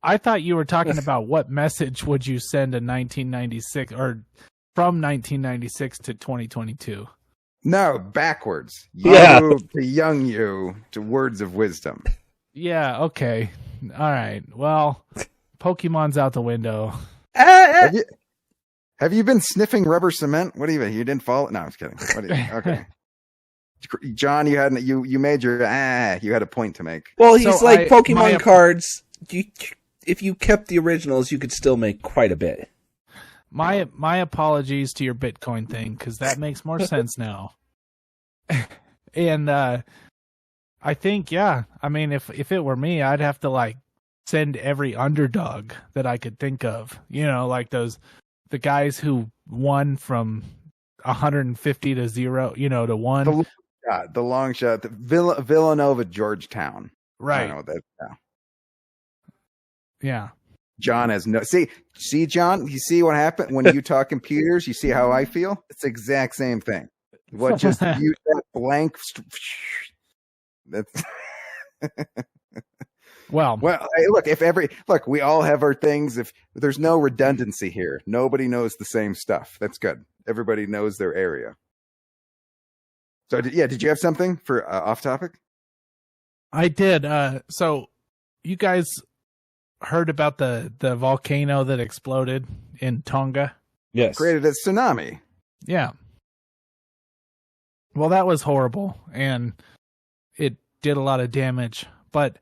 S1: I thought you were talking about what message would you send in 1996 or from 1996 to 2022?
S3: No, backwards. To young you, to words of wisdom.
S1: Yeah, okay. All right. Well, Pokemon's out the window.
S3: Have you been sniffing rubber cement? What do you didn't fall? No, I'm just kidding. Okay. John, you made your you had a point to make.
S2: Well, he's Pokemon cards. If you kept the originals, you could still make quite a bit.
S1: My apologies to your Bitcoin thing, because that makes more sense now. And I think, I mean, if it were me, I'd have to send every underdog that I could think of. The guys who won from 150 to 0, to 1.
S3: The long shot, Villanova, Georgetown.
S1: Right.
S3: I know that.
S1: Yeah.
S3: John has no see John, you see what happened when you talk computers, you see how I feel? It's the exact same thing. What just use that blank that's well, hey, look, we all have our things. If there's no redundancy here, nobody knows the same stuff. That's good. Everybody knows their area. So did you have something for off topic?
S1: I did. So you guys heard about the volcano that exploded in Tonga?
S2: Yes.
S3: Created a tsunami.
S1: Yeah. Well, that was horrible, and it did a lot of damage. But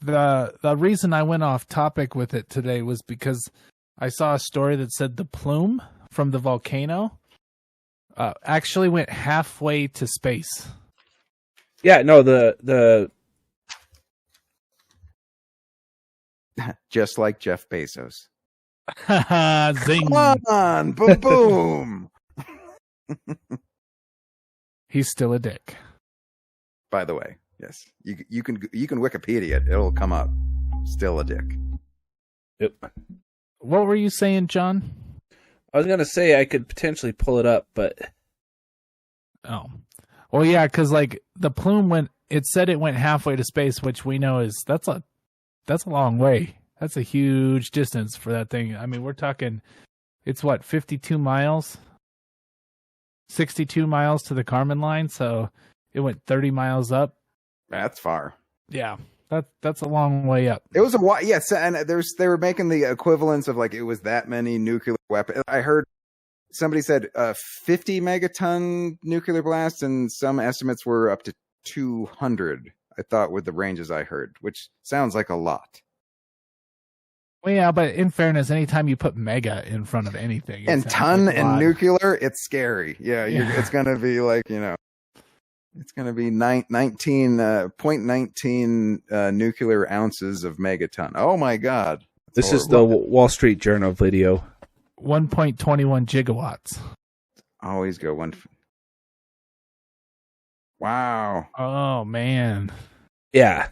S1: the reason I went off topic with it today was because I saw a story that said the plume from the volcano actually went halfway to space.
S2: Yeah, no, the
S3: just like Jeff Bezos.
S1: Zing.
S3: Come on, boom.
S1: He's still a dick.
S3: By the way, yes, you can Wikipedia it; it'll come up. Still a dick.
S2: Yep.
S1: What were you saying, John?
S2: I was gonna say I could potentially pull it up, but
S1: Oh, well, yeah, because like the plume went. It said it went halfway to space, which we know is that's a long way. That's a huge distance for that thing. I mean, we're talking. It's what 52 miles, 62 miles to the Kármán line. So it went 30 miles up.
S3: That's far.
S1: Yeah. That's a long way up.
S3: It was yes, and they were making the equivalence of like it was that many nuclear weapons. I heard somebody said 50 megaton nuclear blast, and some estimates were up to 200. I thought with the ranges I heard, which sounds like a lot.
S1: Well, yeah, but in fairness, anytime you put mega in front of anything,
S3: and ton like and nuclear, it's scary. Yeah, it's gonna be like it's going to be 0.19 nuclear ounces of megaton. Oh, my God.
S2: This horrible. Is the Wall Street Journal video.
S1: 1.21 gigawatts.
S3: Always go one. Wow.
S1: Oh, man.
S2: Yeah.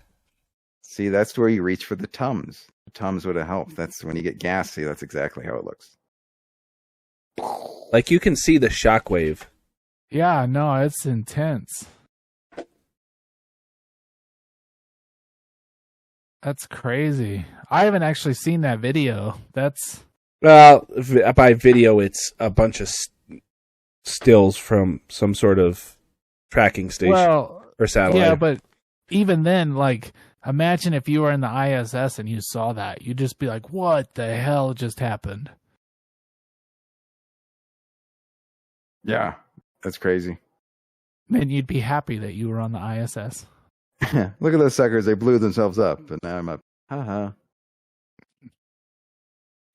S3: See, that's where you reach for the Tums. The Tums would have helped. That's when you get gassy. That's exactly how it looks.
S2: Like you can see the shockwave.
S1: Yeah, no, it's intense. That's crazy. I haven't actually seen that video. That's
S2: by video, it's a bunch of stills from some sort of tracking station or satellite.
S1: Yeah, but even then, like, imagine if you were in the ISS and you saw that. You'd just be like, "What the hell just happened?"
S3: Yeah. That's crazy.
S1: And you'd be happy that you were on the ISS.
S3: Look at those suckers. They blew themselves up, and now I'm up. Ha.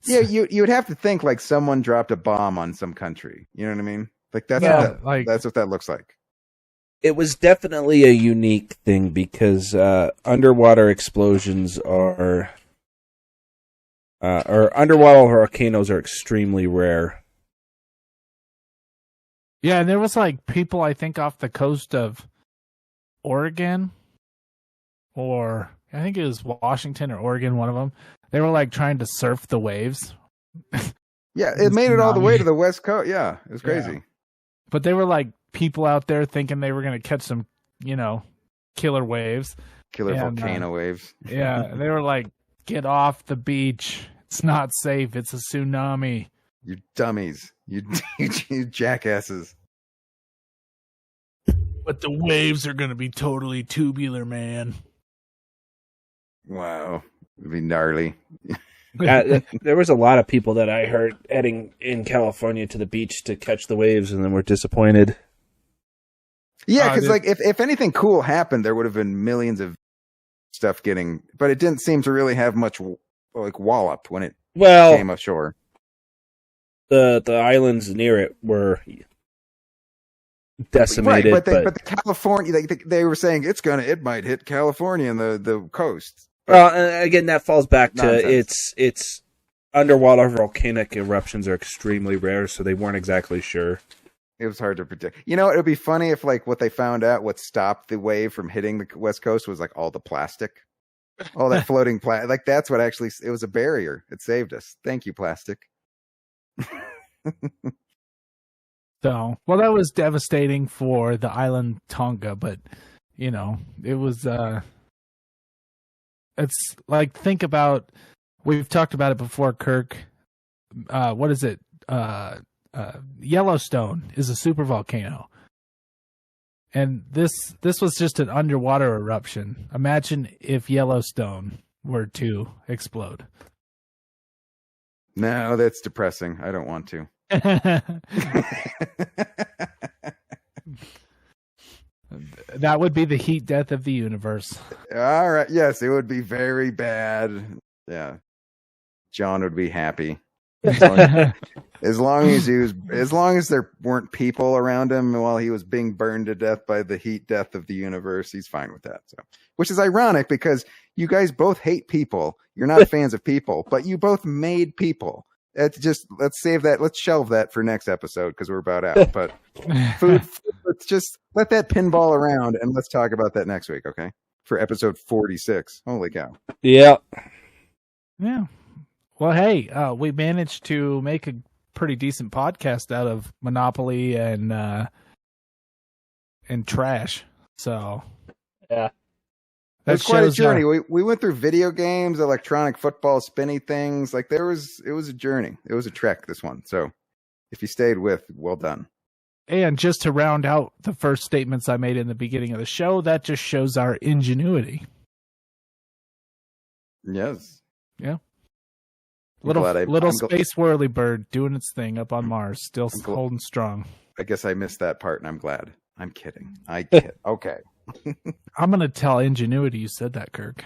S3: Yeah, you would have to think like someone dropped a bomb on some country. You know what I mean? Like that's that's what that looks like.
S2: It was definitely a unique thing because underwater explosions or underwater volcanoes are extremely rare.
S1: Yeah, and there was like people I think off the coast of Oregon, or I think it was Washington or Oregon, one of them. They were like trying to surf the waves.
S3: Yeah, it made it all the way to the West Coast. Yeah, it was crazy. Yeah.
S1: But they were like people out there thinking they were going to catch some, killer waves.
S3: Killer volcano waves.
S1: Yeah, they were like, get off the beach. It's not safe. It's a tsunami.
S3: You dummies. You jackasses.
S1: But the waves are going to be totally tubular, man.
S3: Wow. It'd be gnarly.
S2: There was a lot of people that I heard heading in California to the beach to catch the waves and then were disappointed.
S3: Yeah, because like if anything cool happened, there would have been millions of stuff but it didn't seem to really have much like wallop when it came ashore.
S2: The islands near it were decimated,
S3: right? But the California, they were saying it might hit California and the coast.
S2: Well, again, that falls back to it's underwater volcanic eruptions are extremely rare, so they weren't exactly sure.
S3: It was hard to predict. It would be funny if like what they found out, what stopped the wave from hitting the West Coast was like all the plastic, all that floating plastic. Like that's what actually it was a barrier. It saved us. Thank you, plastic.
S1: So, well, that was devastating for the island Tonga, but it was. It's like think about. We've talked about it before, Kirk. What is it? Yellowstone is a supervolcano, and this was just an underwater eruption. Imagine if Yellowstone were to explode.
S3: No, that's depressing. I don't want to.
S1: That would be the heat death of the universe.
S3: All right. Yes, it would be very bad. Yeah. John would be happy. As long as there weren't people around him while he was being burned to death by the heat death of the universe, he's fine with that. So, which is ironic because you guys both hate people. You're not fans of people, but you both made people. Let's save that. Let's shelve that for next episode because we're about out. But food, let's just let that pinball around and let's talk about that next week, okay? For episode 46. Holy cow.
S2: Yeah.
S1: Yeah. Well, hey, we managed to make a pretty decent podcast out of Monopoly and trash. So
S2: Yeah.
S3: That's quite a journey. We went through video games, electronic football, spinny things. Like it was a journey. It was a trek, this one. So if you stayed with, well done.
S1: And just to round out the first statements I made in the beginning of the show, that just shows our ingenuity.
S3: Yes.
S1: Yeah. Little space whirly bird doing its thing up on Mars, still holding strong.
S3: I guess I missed that part, and I'm glad. I'm kidding. I kid. Okay.
S1: I'm going to tell Ingenuity you said that, Kirk.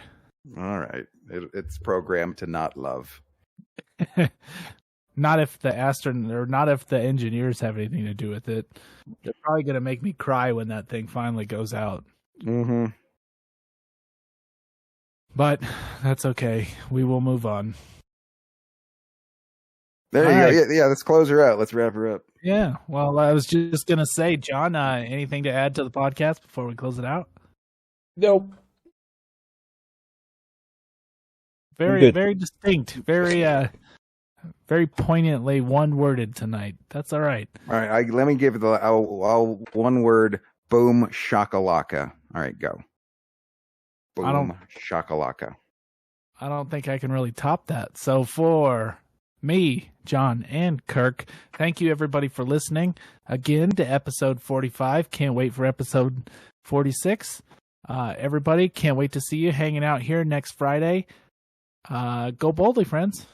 S3: All right. It's programmed to not love.
S1: Not if the not if the engineers have anything to do with it. They're probably going to make me cry when that thing finally goes out.
S3: Mm-hmm.
S1: But that's okay. We will move on.
S3: There you go. Yeah, let's close her out. Let's wrap her up.
S1: Yeah. Well, I was just going to say, John, anything to add to the podcast before we close it out?
S2: Nope.
S1: Very distinct. Very poignantly one-worded tonight. That's all right.
S3: All right. Let me give it I'll one word. Boom shakalaka. All right, go. Boom shakalaka.
S1: I don't think I can really top that. So for me, John, and Kirk, thank you everybody for listening again to episode 45. Can't wait for episode 46. Everybody, can't wait to see you hanging out here next Friday. Go boldly, friends.